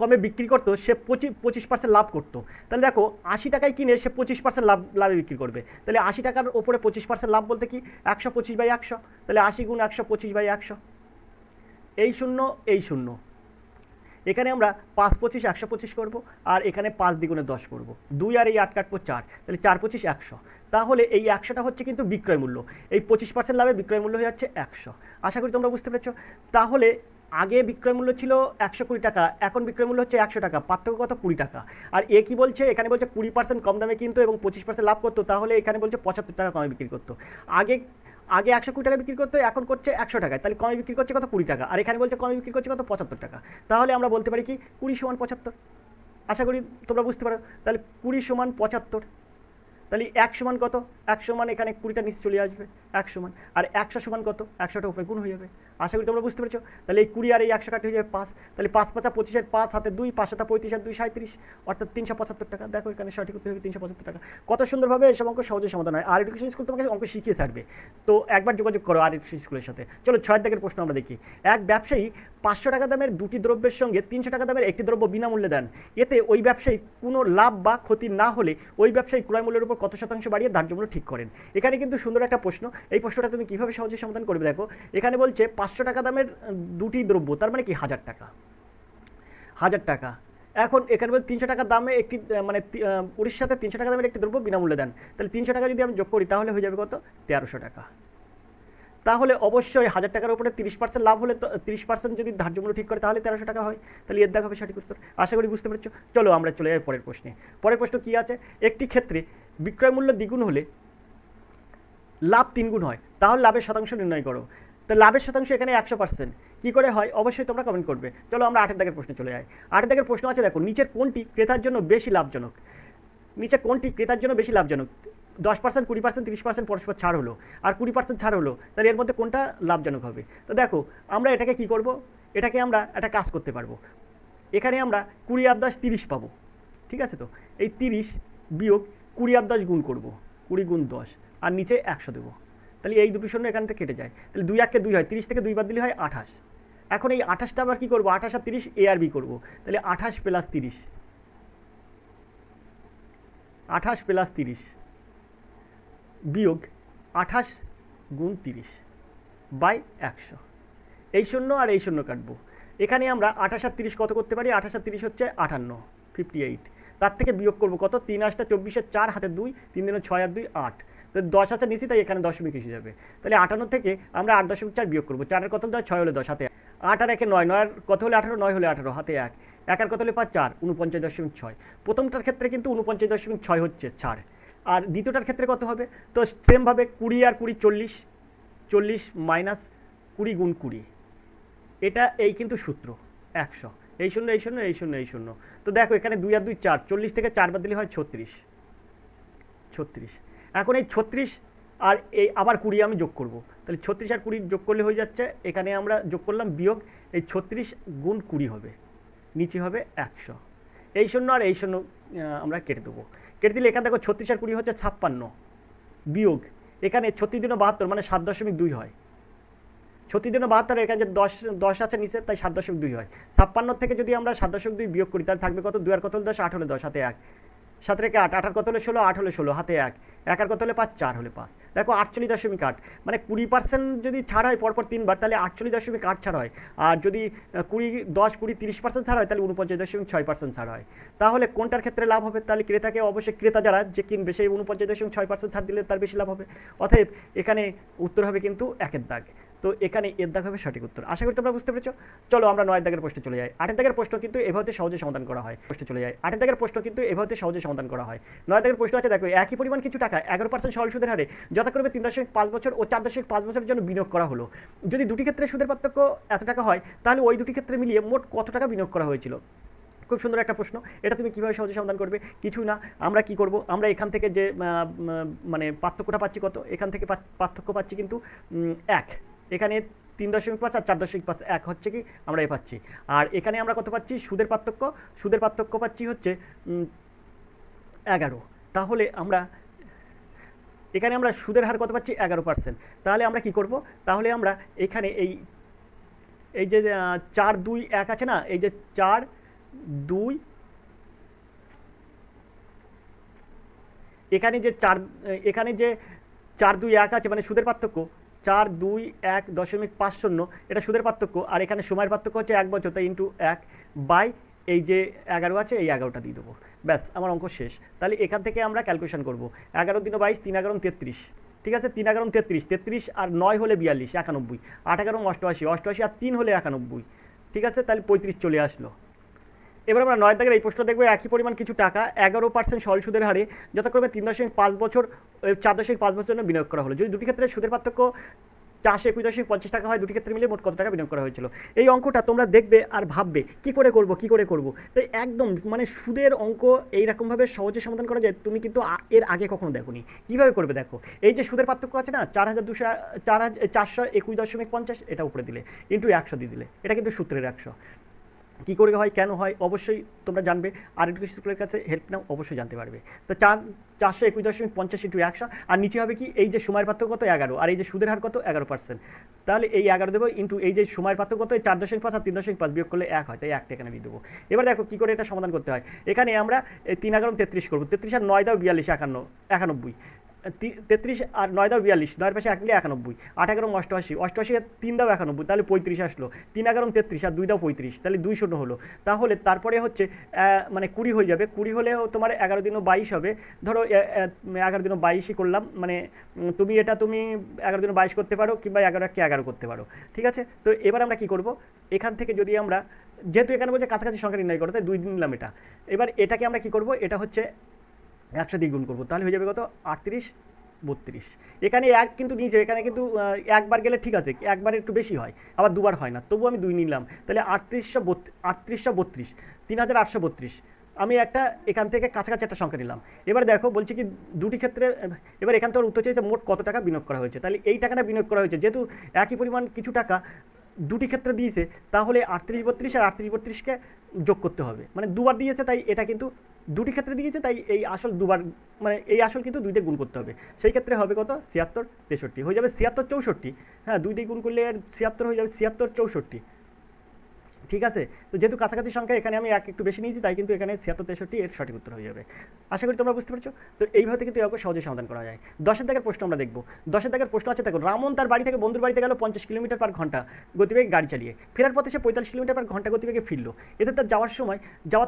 A: কমে বিক্রি করতো, সে 25% লাভ করতো। তাহলে দেখো 80 টাকায় কিনে সে 25% লাভে বিক্রি করবে, তাহলে 80 টাকার ওপরে 25% লাভ বলতে কি 125/100, তাহলে 80 গুণ 125/100, এই শূন্য এই শূন্য। এখানে আমরা 5 25 125 করবো, আর এখানে 5 দ্বিগুণে 10 করবো, 2 আর এই 8 কাটবো 4, তাহলে 4 25 100। তাহলে এই 100টা হচ্ছে কিন্তু বিক্রয় মূল্য, এই 25% লাভে বিক্রয় মূল্য হয়ে যাচ্ছে 100। আশা করি তোমরা বুঝতে পেরেছো। তাহলে আগে বিক্রয় মূল্য ছিল 120 টাকা, এখন বিক্রয় মূল্য হচ্ছে 100 টাকা, পার্থক্য কত? 20 টাকা। আর এ কি বলছে? এখানে বলছে 20% কম দামে কিনতো এবং 25% লাভ করতো, তাহলে এখানে বলছে 75 টাকা কমে বিক্রি করতো। আগে 120 টাকা বিক্রি করতো, এখন করছে 100 টাকায়, তাহলে কমে বিক্রি করছে কত? 20 টাকা। আর এখানে বলছে কমে বিক্রি করছে কত? 75 টাকা। তাহলে আমরা বলতে পারি কি 20 = 75। আশা করি তোমরা বুঝতে পারো। তাহলে 20 = 75, তাহলে 1 সমান কত? 1 সমান এখানে 20টা নিচে চলে আসবে, 1 সমান, আর 100 সমান কত? 100টা উপরে গুণ হয়ে যাবে। আশা করি তোমরা বুঝতে পেরেছো। তাহলে এই 20 আর এই 100 কাটে হয়ে যাবে 5, তাহলে 5 5 25 এর 5 হাতে 2, 5 7 35 আর 2 37, অর্থাৎ 375 টাকা। দেখো এখানে সঠিক উত্তর হবে 375 টাকা। কত সুন্দরভাবে এসব অঙ্ক সহজে সমাধান হয়। আর এডুকেশন স্কুল তোমাকে অঙ্ক শিখিয়ে ছাড়বে, তো একবার যোগাযোগ করো আর এডুকেশন স্কুলের সাথে। চলো 6 দাগের প্রশ্ন আমরা দেখি। এক ব্যবসায়ী 500 টাকা দামের দুটি দ্রব্যের সঙ্গে 300 টাকা দামের একটি দ্রব্য বিনামূল্যে দেন। এতে ওই ব্যবসায়ী কোনো লাভ বা ক্ষতি না হলে ওই ব্যবসায়ী ক্রয় মূল্যের উপর কত শতাংশ বাড়িয়ে ধার্য মূল্য ঠিক করেন? এখানে কিন্তু সুন্দর একটা প্রশ্ন। এই প্রশ্নটা তুমি কীভাবে সহজে সমাধান করবে দেখো। এখানে বলছে 500 টাকা দামের দুটি দ্রব্য, তার মানে কি 1000 টাকা, 1000 টাকা। এখন এখানে বলছে 300 টাকা দামে একটি, মানে উড়িষ্যাতে 300 টাকা দামের একটি দ্রব্য বিনামূল্যে দেন। তাহলে 300 টাকা যদি আমি যোগ করি তাহলে হয়ে যাবে কত? 1300 টাকা। তাহলে অবশ্যই 1000 টাকার উপরে 30% লাভ হলে, তো 30% যদি ধার্য মূল্য ঠিক করে তাহলে 1300 টাকা হয়। তাহলে এর দেখা হবে সঠিক উত্তর। আশা করি বুঝতে পেরেছো। চলো আমরা চলে যাই পরের প্রশ্নে। পরের প্রশ্ন কী আছে? একটি ক্ষেত্রে বিক্রয় মূল্য দ্বিগুণ হলে লাভ 3 গুণ হয়, তাহলে লাভের শতাংশ নির্ণয় করো। তো লাভের শতাংশ এখানে 100%। কী করে হয় অবশ্যই তোমরা কমেন্ট করবে। চলো আমরা 8 দাগের প্রশ্নে চলে যাই। 8 দাগের প্রশ্ন আছে দেখো, নিচের কোনটি ক্রেতার জন্য বেশি লাভজনক? নিচে কোনটি ক্রেতার জন্য বেশি লাভজনক? 10%, 20%, 30% পরস্পর ছাড় হলো, আর 20% ছাড় হলো, তাহলে এর মধ্যে কোনটা লাভজনক হবে? তো দেখো আমরা এটাকে কি করব, এটাকে আমরা একটা কাজ করতে পারবো। এখানে আমরা 20 আর 10 30 পাবো, ঠিক আছে? তো এই 30 বিয়োগ 20 আর 10 গুণ করবো, 20 গুণ 10 আর নিচে 100 দেবো। তাহলে এই দুটো শূন্য এখান থেকে কেটে যায়, তাহলে 2 1 2 হয়, 30 থেকে 2 বাদ দিলে হয় 28। এখন এই 28টা আবার কী করবো, 28 আর 30 এ আর বি করবো, তাহলে 28 প্লাস 30, 28 প্লাস 30 বিয়োগ 28 গুণ 30 বাই 100। এই শূন্য আর এই শূন্য কাটবো। এখানে আমরা 28 আর 30 কত করতে পারি, 28 আর 30 হচ্ছে 58, 58। তার থেকে বিয়োগ করবো কত, 3 8 24, 4 হাতে 2, 3 দিনে 6 আর 2 8, তো 10 আছে নিচে, তাই এখানে দশমিক এসে যাবে। তাহলে 58 থেকে আমরা 8.4 বিয়োগ করবো, 4 এর কত হলে 6 হলে 10 হাতে 8 আর 1 9, 9 আর কত হলে 18, 9 হলে 18 হাতে 1, 1 আর কত হলে 5 4, 49.6। প্রথমটার ক্ষেত্রে কিন্তু 49.6 হচ্ছে ছাড়, আর দ্বিতীয়টার ক্ষেত্রে কত হবে, তো সেমভাবে 20 আর 20 40, 40 মাইনাস 20 গুণ 20, এটা এই কিন্তু সূত্র 100। এই শূন্য এই শূন্য এই শূন্য এই শূন্য, তো দেখো এখানে 2 আর 2 4, 40 থেকে 4 বাদ দিলে হয় 36, 36। এখন এই 36 আর এই আবার 20 আমি যোগ করব, তাহলে 36 আর 20 যোগ করলে হয়ে যাচ্ছে, এখানে আমরা যোগ করলাম বিয়োগ, এই 36 গুণ 20 হবে, নিচে হবে 100। এই শূন্য আর এই শূন্য আমরা কেটে দেবো, কেটে দিলে এখানে দেখো 36 আর 20 হচ্ছে 56, বিয়োগ এখানে 36 দিনে 72 মানে 7.2 হয়, 36 দিনে 72, এখানে যে 10 আছে নিচে, তাই 7.2 হয়। 56 থেকে যদি আমরা 7.2 বিয়োগ করি, তাহলে থাকবে কত, 2 আর কত হলে 10, 8 হলে 10 হাতে 1, 7 রেখে 8, 8 আর কত হলে 16, 8 হলে 16 হাতে 1, 1 আর কত হলে 5, 4 হলে 5। দেখো 48.8, মানে 20% যদি ছাড় হয় পরপর 3 বার, তাহলে 48.8 ছাড় হয়। আর যদি 20 10 20 30% ছাড় হয়, তাহলে 49.6% ছাড় হয়। তাহলে কোনটার ক্ষেত্রে লাভ হবে, তাহলে ক্রেতাকে অবশ্যই, ক্রেতা যারা যে কিনবে সেই 49.6% ছাড় দিলে তার বেশি লাভ হবে। অতএব এখানে উত্তর হবে কিন্তু 1-এর দাগ, তো এখানে এর দাগ হবে সঠিক উত্তর। আশা করি তোমরা বুঝতে পেরেছো। চলো আমরা 9 দাগের প্রশ্নে চলে যাই। 8 দাগের প্রশ্ন কিন্তু এভাবে সহজে সমাধান করা হয়। প্রশ্নে চলে যাই। 8 দাগের প্রশ্ন কিন্তু এভাবে সহজে সমাধান করা হয়। 9 দাগের প্রশ্ন আছে, দেখো একই পরিমাণ কিছু টাকা 11% সরল সুদের হারে যথাক্রমে 3.5 বছর ও 4.5 বছরের জন্য বিনিয়োগ করা হলো। যদি দুটি ক্ষেত্রে সুদের পার্থক্য এত টাকা হয়, তাহলে ওই দুটি ক্ষেত্রে মিলিয়ে মোট কত টাকা বিনিয়োগ করা হয়েছিল। খুব সুন্দর একটা প্রশ্ন, এটা তুমি কীভাবে সহজে সমাধান করবে, কিছু না, আমরা কি করব, আমরা এখান থেকে যে মানে পার্থক্যটা পাচ্ছি কত, এখান থেকে পার্থক্য পাচ্ছি কিন্তু 1, এখানে 3.5 আর 4.5 1 হচ্ছে কি আমরা এ পাচ্ছি। আর এখানে আমরা কত পাচ্ছি, সুদের পার্থক্য পাচ্ছি হচ্ছে 11। তাহলে আমরা এখানে আমরা সুদের হার কত পাচ্ছি 11%। তাহলে আমরা কি করব, তাহলে আমরা এখানে এই যে 4 2 1 আছে না, এই যে 4 2, এখানে যে 4 2 1 আছে, মানে সুদের পার্থক্য 4 2 1.50, এটা সুদের পার্থক্য। আর এখানে সময়ের পার্থক্য হচ্ছে 1 বছর, তাই ইন্টু 1 বাই এই যে 11 আছে, এই 11টা দিয়ে দেবো, ব্যাস আমার অঙ্ক শেষ। তাহলে এখান থেকে আমরা ক্যালকুলেশন করব, 11 দিন 22, 3 11 33, ঠিক আছে, 3 11 33, 33 আর 9 হলে 42 91, 8 11 88, 88 আর 3 হলে 91, ঠিক আছে, তাহলে 35 চলে আসলো। এবার আমরা 9 দাগের এই প্রশ্ন দেখবো, একই পরিমাণ কিছু টাকা 11% সরল সুদের হারে যথাক্রমে 3.5 বছর 4.5 বছর জন্য বিনিয়োগ করা হলো। যদি দুটি ক্ষেত্রে সুদের পার্থক্য 421.50 টাকা হয়, দুটি ক্ষেত্রে মিলে মোট কত টাকা বিনিয়োগ করা হয়েছিল। এই অঙ্কটা তোমরা দেখবে আর ভাববে কি করে করব। তাই একদম মানে সুদের অঙ্ক এইরকমভাবে সহজে সমাধান করা যায়, তুমি কিন্তু এর আগে কখনো দেখোনি। কীভাবে করবে দেখো, এই যে সুদের পার্থক্য আছে না, 4,421.50, এটা উপরে দিলে ইন্টু 100 দিয়ে দিলে, এটা কিন্তু সূত্রের 100। কী করে হয়, কেন হয়, অবশ্যই তোমরা জানবে, আর এডুকেশন স্কুলের কাছে হেল্প নাও, অবশ্যই জানতে পারবে। তো 421.50 ইন্টু 100, আর নিচে হবে কি, এই যে সময়ের পার্থক্য কত 11, আর এই যে সুদের হার কত 11%, তাহলে এই 11 দেবো ইন্টু এই যে সময়ের পার্থক্য কত 4.5 আর 3.5 বিয়োগ করলে 1 হয়, তাই 1টা এখানে দিয়ে দেবো। এবার দেখো কী করে এটা সমাধান করতে হয়। এখানে আমরা 3 11 33 করবো, 33 আর 9 দাও 42 91, 33 আর 9 দাও 42, 9 পাশে 1 মিলে 91, 8 11 88, 88 আর 3 দাও 91, তাহলে 35 আসলো, 3 11 33 আর 2 দাও 35, তাহলে 2 শূন্য হলো। তাহলে তারপরে হচ্ছে মানে 20 হয়ে যাবে, 20 হলেও তোমার 11 দিনও 22 হবে। ধরো 11 দিনও 22ই করলাম, মানে তুমি 11 দিনও 22 করতে পারো, কিংবা 11 করতে পারো, ঠিক আছে। তো এবার আমরা কি করব, এখান থেকে যদি আমরা, যেহেতু এখানে বলছে কাছাকাছি সংখ্যা নির্ণয় করো, তাই 2 দিন নিলাম এটা। এবার এটাকে আমরা কি করব, এটা হচ্ছে 100 দিয়ে গুণ করবো, তাহলে হয়ে যাবে কত 38 32। এখানে 1 কিন্তু নিচে, এখানে কিন্তু একবার গেলে ঠিক আছে, একবার একটু বেশি হয়, আবার দুবার হয় না, তবু আমি 2 নিলাম, তাহলে 3832, 3832। আমি একটা এখান থেকে কাছাকাছি একটা সংখ্যা নিলাম। এবার দেখো বলছি কি দুটি ক্ষেত্রে, এবার এখান থেকে উত্তর চাইছে মোট কত টাকা বিনিয়োগ করা হয়েছে। তাহলে এই টাকাটা বিনিয়োগ করা হয়েছে, যেহেতু একই পরিমাণ কিছু টাকা দুটি ক্ষেত্রে দিয়েছে, তাহলে 38 32 আর 38 32কে যোগ করতে হবে, মানে দুবার দিয়েছে, তাই এটা কিন্তু দুটি ক্ষেত্রে দিয়েছে, তাই এই আসল দুবার, মানে এই আসল কিন্তু দুইতে গুণ করতে হবে। সেই ক্ষেত্রে হবে কত, 76 63 হয়ে যাবে 76 64। হ্যাঁ, দুইটাই গুণ করলে 76 হয়ে যাবে 76 64। ঠিক আছে, তো যেহেতু কাছাকাছি সংখ্যা এখানে আমি একটু বেশি নিয়েছি, তাই কিন্তু এখানে 76 63 এর সঠিক উত্তর হয়ে যাবে। আশা করি তোমরা বুঝতে পারছো। তো এইভাবে কিন্তু একে সহজে সমাধান করা যায়। 10 দাগের প্রশ্ন আমরা দেখব। 10 দাগের প্রশ্ন আছে, দেখো রামন তার বাড়ি থেকে বন্ধুর বাড়িতে গেল 50 কিলোমিটার পার ঘন্টা গতিবেগে গাড়ি চালিয়ে। ফেরার পথে সে 45 কিলোমিটার পার ঘন্টা গতিবেগে ফিরল। এতে তার যাওয়ার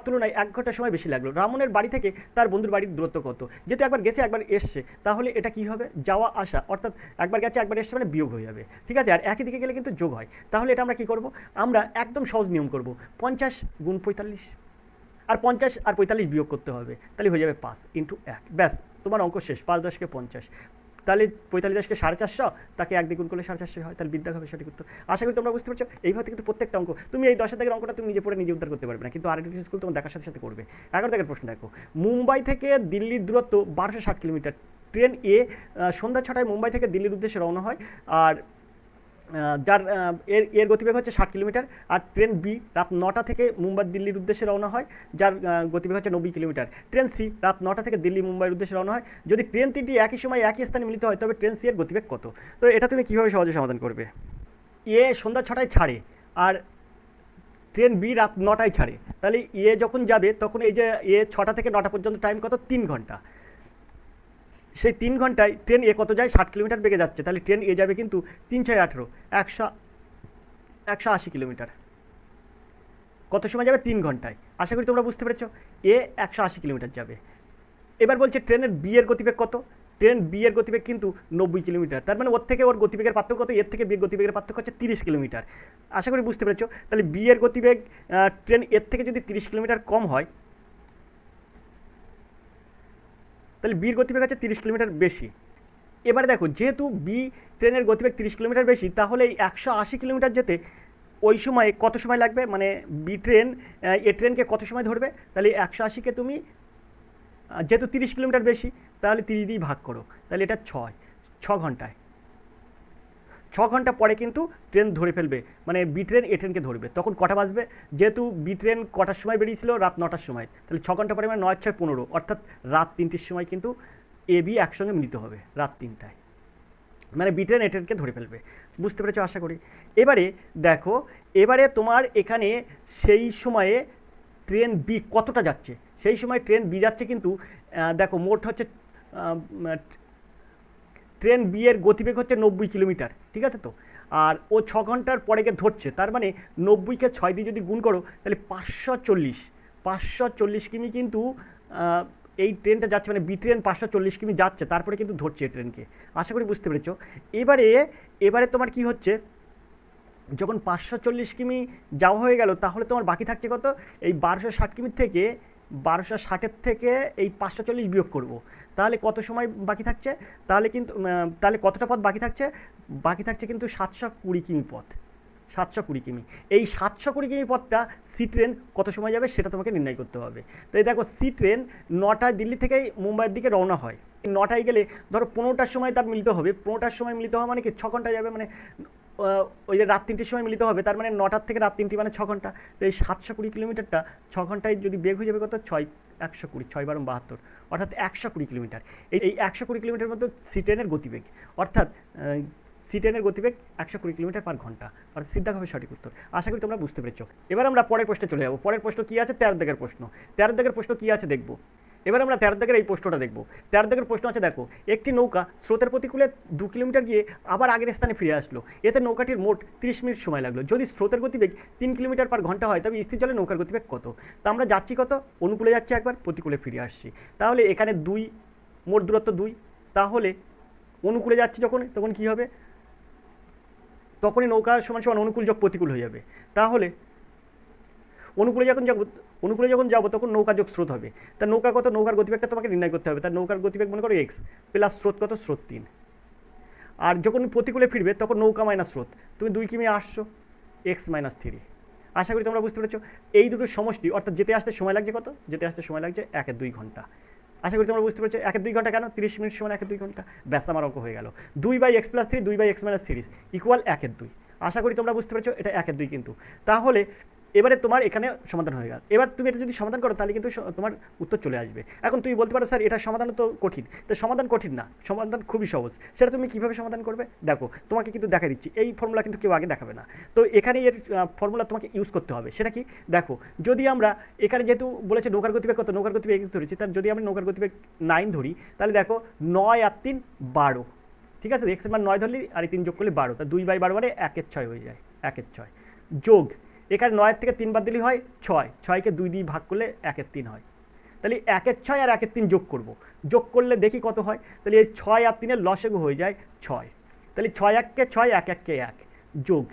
A: তুলনায় 1 ঘন্টা সময় বেশি লাগলো। রামনের বাড়ি থেকে তার বন্ধুর বাড়ির দূরত্ব কত? যেহেতু একবার গেছে একবার এসছে, তাহলে এটা কি হবে, যাওয়া আসা, অর্থাৎ একবার গেছে একবার এসছে মানে বিয়োগ হয়ে যাবে। ঠিক আছে, আর একই দিকে গেলে কিন্তু যোগ হয়। তাহলে এটা আমরা কি করব, আমরা একদম সহজ নিয়ম করব, 50 গুণ 45, আর 50 আর 45 বিয়োগ করতে হবে, তাহলে হয়ে যাবে 5 ইন্টু 1, ব্যাস তোমার অঙ্ক শেষ। 5 10 50, তাহলে 45 10 450, তাকে 1 দিয়ে গুণ করলে 450 হয়, তাহলে বিদ্যা হবে সঠিক উত্তর। আশা করি তোমরা বুঝতে পারছো। এইভাবে কিন্তু প্রত্যেকটা অঙ্ক তুমি এই 10 দাগের অঙ্কটা তুমি নিজে পড়ে নিজে উত্তর করতে পারবে না, কিন্তু আরএডি স্কুল তোমার দেখার সাথে সাথে করবে। 11 দাগের প্রশ্ন দেখো, মুম্বাই থেকে দিল্লির দূরত্ব 1260 কিলোমিটার। ট্রেন এ সন্ধ্যা 6টায় মুম্বাই থেকে দিল্লির উদ্দেশ্যে রওনা হয়, আর যার এর গতিবেগ হচ্ছে 60 কিলোমিটার। আর ট্রেন বি রাত 9টা থেকে মুম্বাই দিল্লির উদ্দেশ্যে রওনা হয়, যার গতিবেগ হচ্ছে 90 কিলোমিটার। ট্রেন সি রাত 9টা থেকে দিল্লি মুম্বাইয়ের উদ্দেশ্যে রওনা হয়। যদি ট্রেন তিনটি একই সময় একই স্থানে মিলিত হয়, তবে ট্রেন সি এর গতিবেগ কত? তো এটা তুমি কীভাবে সহজে সমাধান করবে? সন্ধ্যা 6টায় ছাড়ে, আর ট্রেন বি রাত 9টায় ছাড়ে, তাহলে যখন যাবে তখন এই যে 6টা থেকে 9টা পর্যন্ত টাইম কত, 3 ঘন্টা। সেই 3 ঘন্টায় ট্রেন এ কত যায়, 60 কিলোমিটার বেগে যাচ্ছে, তাহলে ট্রেন এ যাবে কিন্তু 3 6 18 180 কিলোমিটার। কত সময় যাবে, 3 ঘন্টায়। আশা করি তোমরা বুঝতে পেরেছো। 180 কিলোমিটার যাবে। এবার বলছে ট্রেনের বি এর গতিবেগ কত? ট্রেন বি এর গতিবেগ কিন্তু 90 কিলোমিটার, তার মানে ওর থেকে ওর গতিবেগের পার্থক্য কত, এর থেকে বি এর গতিবেগের পার্থক্য হচ্ছে 30 কিলোমিটার। আশা করি বুঝতে পেরেছো। তাহলে বি এর গতিবেগ ট্রেন এর থেকে যদি 30 কিলোমিটার কম হয়, তাহলে বির গতিবেগ হচ্ছে 30 কিলোমিটার বেশি। এবারে দেখো, যেহেতু বি ট্রেনের গতিবেগ 30 কিলোমিটার বেশি, তাহলে এই 180 কিলোমিটার যেতে ওই সময় কত সময় লাগবে, মানে বি ট্রেন এ ট্রেনকে কত সময় ধরবে? তাহলে 180কে তুমি যেহেতু 30 কিলোমিটার বেশি, তাহলে 30 দিয়ে ভাগ করো, তাহলে এটা 6 ঘন্টায়। 6 ঘন্টা পরে কিন্তু ট্রেন ধরে ফেলবে, মানে বি ট্রেন এ ট্রেনকে ধরবে। তখন কটা বাজবে, যেহেতু বি ট্রেন কটার সময় বেরিয়েছিল, রাত 9টার সময়, তাহলে 6 ঘন্টা পরে মানে 9 6 15, অর্থাৎ রাত 3টের সময় কিন্তু এ বি একসঙ্গে মিলিত হবে রাত 3টায়, মানে বি ট্রেন এ ট্রেনকে ধরে ফেলবে। বুঝতে পেরেছো আশা করি। এবারে দেখো, এবারে তোমার এখানে সেই সময়ে ট্রেন বি কতটা যাচ্ছে, সেই সময় ট্রেন বি যাচ্ছে কিন্তু দেখো মোট হচ্ছে ট্রেন বি এর গতিবেগ হচ্ছে 90 কিলোমিটার, ঠিক আছে তো। আর ও 6 ঘন্টার পরে গিয়ে ধরছে, তার মানে 90কে 6 দিয়ে যদি গুণ করো, তাহলে 540 কিমি কিন্তু এই ট্রেনটা যাচ্ছে, মানে বি ট্রেন 540 কিমি যাচ্ছে, তারপরে কিন্তু ধরছে এই ট্রেনকে। আশা করি বুঝতে পেরেছো। এবারে তোমার কি হচ্ছে, যখন 540 কিমি যাওয়া হয়ে গেল, তাহলে তোমার বাকি থাকছে কত, এই 1260 কিমির থেকে 1260-এর থেকে এই 540 বিয়োগ করব, তাহলে কত সময় বাকি থাকছে, তাহলে কতটা পথ বাকি থাকছে কিন্তু 720 কিমি পথ। 720 কিমি, এই 720 কিমি পথটা সি ট্রেন কত সময় যাবে সেটা তোমাকে নির্ণয় করতে হবে। তো এই দেখো, সি ট্রেন 9টায় দিল্লি থেকে মুম্বাইয়ের দিকে রওনা হয়। 9টায় গেলে ধরো 15টার সময় তার মিলিত হবে। 15টার সময় মিলিত হওয়া মানে কি, 6 ঘন্টা যাবে, মানে ওই যে রাত 3টের সময় মিলিত হবে, তার মানে 9টার থেকে রাত 3টে মানে 6 ঘন্টা। তো এই 720 কিলোমিটারটা 6 ঘন্টায় যদি বেগ হয়ে যাবে কত, 120, 6 12 72, অর্থাৎ 120 কিলোমিটার। এই 120 কিলোমিটার মধ্যে সি ট্রেনের গতিবেগ, অর্থাৎ সি ট্রেনের গতিবেগ 120 কিলোমিটার পার ঘন্টা, অর্থাৎ সিদ্ধাভাবে সঠিক উত্তর। আশা করি তোমরা বুঝতে পেরেছো। এবার আমরা পরের প্রশ্নে চলে যাবো। পরের প্রশ্ন কী আছে, 13 দাগের প্রশ্ন। 13 দাগের প্রশ্ন কী আছে দেখবো। এবার আমরা 13 দাগের এই প্রশ্নটা দেখব। 13 দাগের প্রশ্ন আছে, দেখো, একটি নৌকা স্রোতের প্রতিকূলে 2 কিলোমিটার গিয়ে আবার আগের স্থানে ফিরে আসলো। এতে নৌকাটির মোট 30 মিনিট সময় লাগলো। যদি স্রোতের গতিবেগ 3 কিলোমিটার পার ঘন্টা হয়, তবে স্থির জলে নৌকার গতিবেগ কত? তা আমরা যাচ্ছি কত, অনুকূলে যাচ্ছি একবার, প্রতিকূলে ফিরে আসছি। তাহলে এখানে 2, মোট দূরত্ব 2, তাহলে অনুকূলে যাচ্ছি তখন কী হবে, তখনই নৌকা সমান সমান অনুকূল যোগ প্রতিকূল হয়ে যাবে। তাহলে অনুকূলে যখন যাবো তখন নৌকা যোগ স্রোত হবে। তার নৌকা কত, নৌকার গতিবেগটা তোমাকে নির্ণয় করতে হবে। তার নৌকার গতিবেগ মনে করো এক্স, প্লাস স্রোত কত, স্রোত 3। আর যখন প্রতিকূলে ফিরবে তখন নৌকা মাইনাস স্রোত, তুমি 2 কিমি আসছো, এক্স মাইনাস 3। আশা করি তোমরা বুঝতে পেরেছো। এই দুটোর সমষ্টি, অর্থাৎ যেতে আসতে সময় লাগছে কত, যেতে আসতে সময় লাগছে 1-2 ঘন্টা। আশা করি তোমরা বুঝতে পেরেছো। 1-2 ঘন্টা কেন, 30 মিনিট সমান 1-2 ঘন্টা, ব্যাস আমার অঙ্ক হয়ে গেল। 2/x+3 2/x-3 equal 1/2। আশা করি তোমরা বুঝতে পেরেছো, এটা 1/2 কিন্তু। তাহলে এবারে তোমার এখানে সমাধান হয়ে গেল। এবার তুমি এটা যদি সমাধান করো তাহলে কিন্তু তোমার উত্তর চলে আসবে। এখন তুমি বলতে পারো স্যার এটা সমাধান তো কঠিন, তো সমাধান কঠিন না, সমাধান খুবই সহজ। সেটা তুমি কীভাবে সমাধান করবে দেখো, তোমাকে কিন্তু দেখা দিচ্ছি, এই ফর্মুলা কিন্তু কেউ আগে দেখাবে না। তো এখানে এর ফর্মুলা তোমাকে ইউজ করতে হবে। সেটা কি দেখো, যদি আমরা এখানে যেহেতু বলেছে নৌকার গতিবেগ কত, নৌকার গতিবেগ x ধরেছি, তার যদি আমরা নৌকার গতিবেগ 9 ধরি, তাহলে দেখো 9 আর 3 12, ঠিক আছে, এক্সের মান 9 ধরলি আর এই 3 যোগ করলে 12, তা 2/12 মানে 1/6 হয়ে যায়, 1/6 যোগ এখানে 9 থেকে 3 বাদ দিলেই হয় 6, 6কে 2 দিয়ে ভাগ করলে 1/3 হয়। তাহলে 1/6 আর 1/3 যোগ করব, যোগ করলে দেখি কত হয়। তাহলে এই 6 আর 3-এর লসাগু হয়ে যায় 6। তাহলে 6 1 কে 6, 1 1 কে 1 যোগ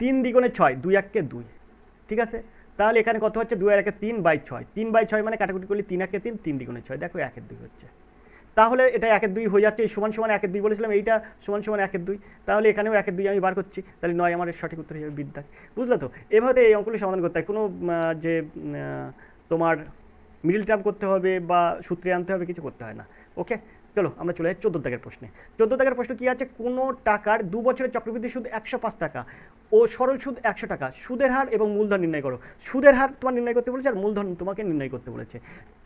A: 3 দ্বিগুণে 6, 2 1 কে 2, ঠিক আছে। তাহলে এখানে কত হচ্ছে 2 আর 1 3/6, 3/6 মানে কাটাকুটি করলে 3 1 3, 3 দ্বিগুণে 6, দেখো 1/2 হচ্ছে। তাহলে এটা 1/2 হয়ে যাচ্ছে, এই সমান সমান 1/2 বলেছিলাম, এইটা সমান সমান 1/2, তাহলে এখানেও 1/2 আমি বার করছি, তাহলে 9 আমার সঠিক উত্তর হয়ে যাবে বিদ্যা। বুঝলে তো? এভাবে এই অঙ্কগুলো সমাধান করতে হয়, কোনো যে তোমার মিডল টার্ম করতে হবে বা সূত্রে আনতে হবে কিছু করতে হয় না। ওকে, চলো আমরা চলে যাই 14 দাগের প্রশ্নে। 14 দাগের প্রশ্ন কী আছে, কোনো টাকার 2 বছরের চক্রবৃদ্ধি সুদ 105 টাকা ও সরল সুদ 100 টাকা, সুদের হার এবং মূলধন নির্ণয় করো। সুদের হার তোমার নির্ণয় করতে বলেছে আর মূলধন তোমাকে নির্ণয় করতে বলেছে।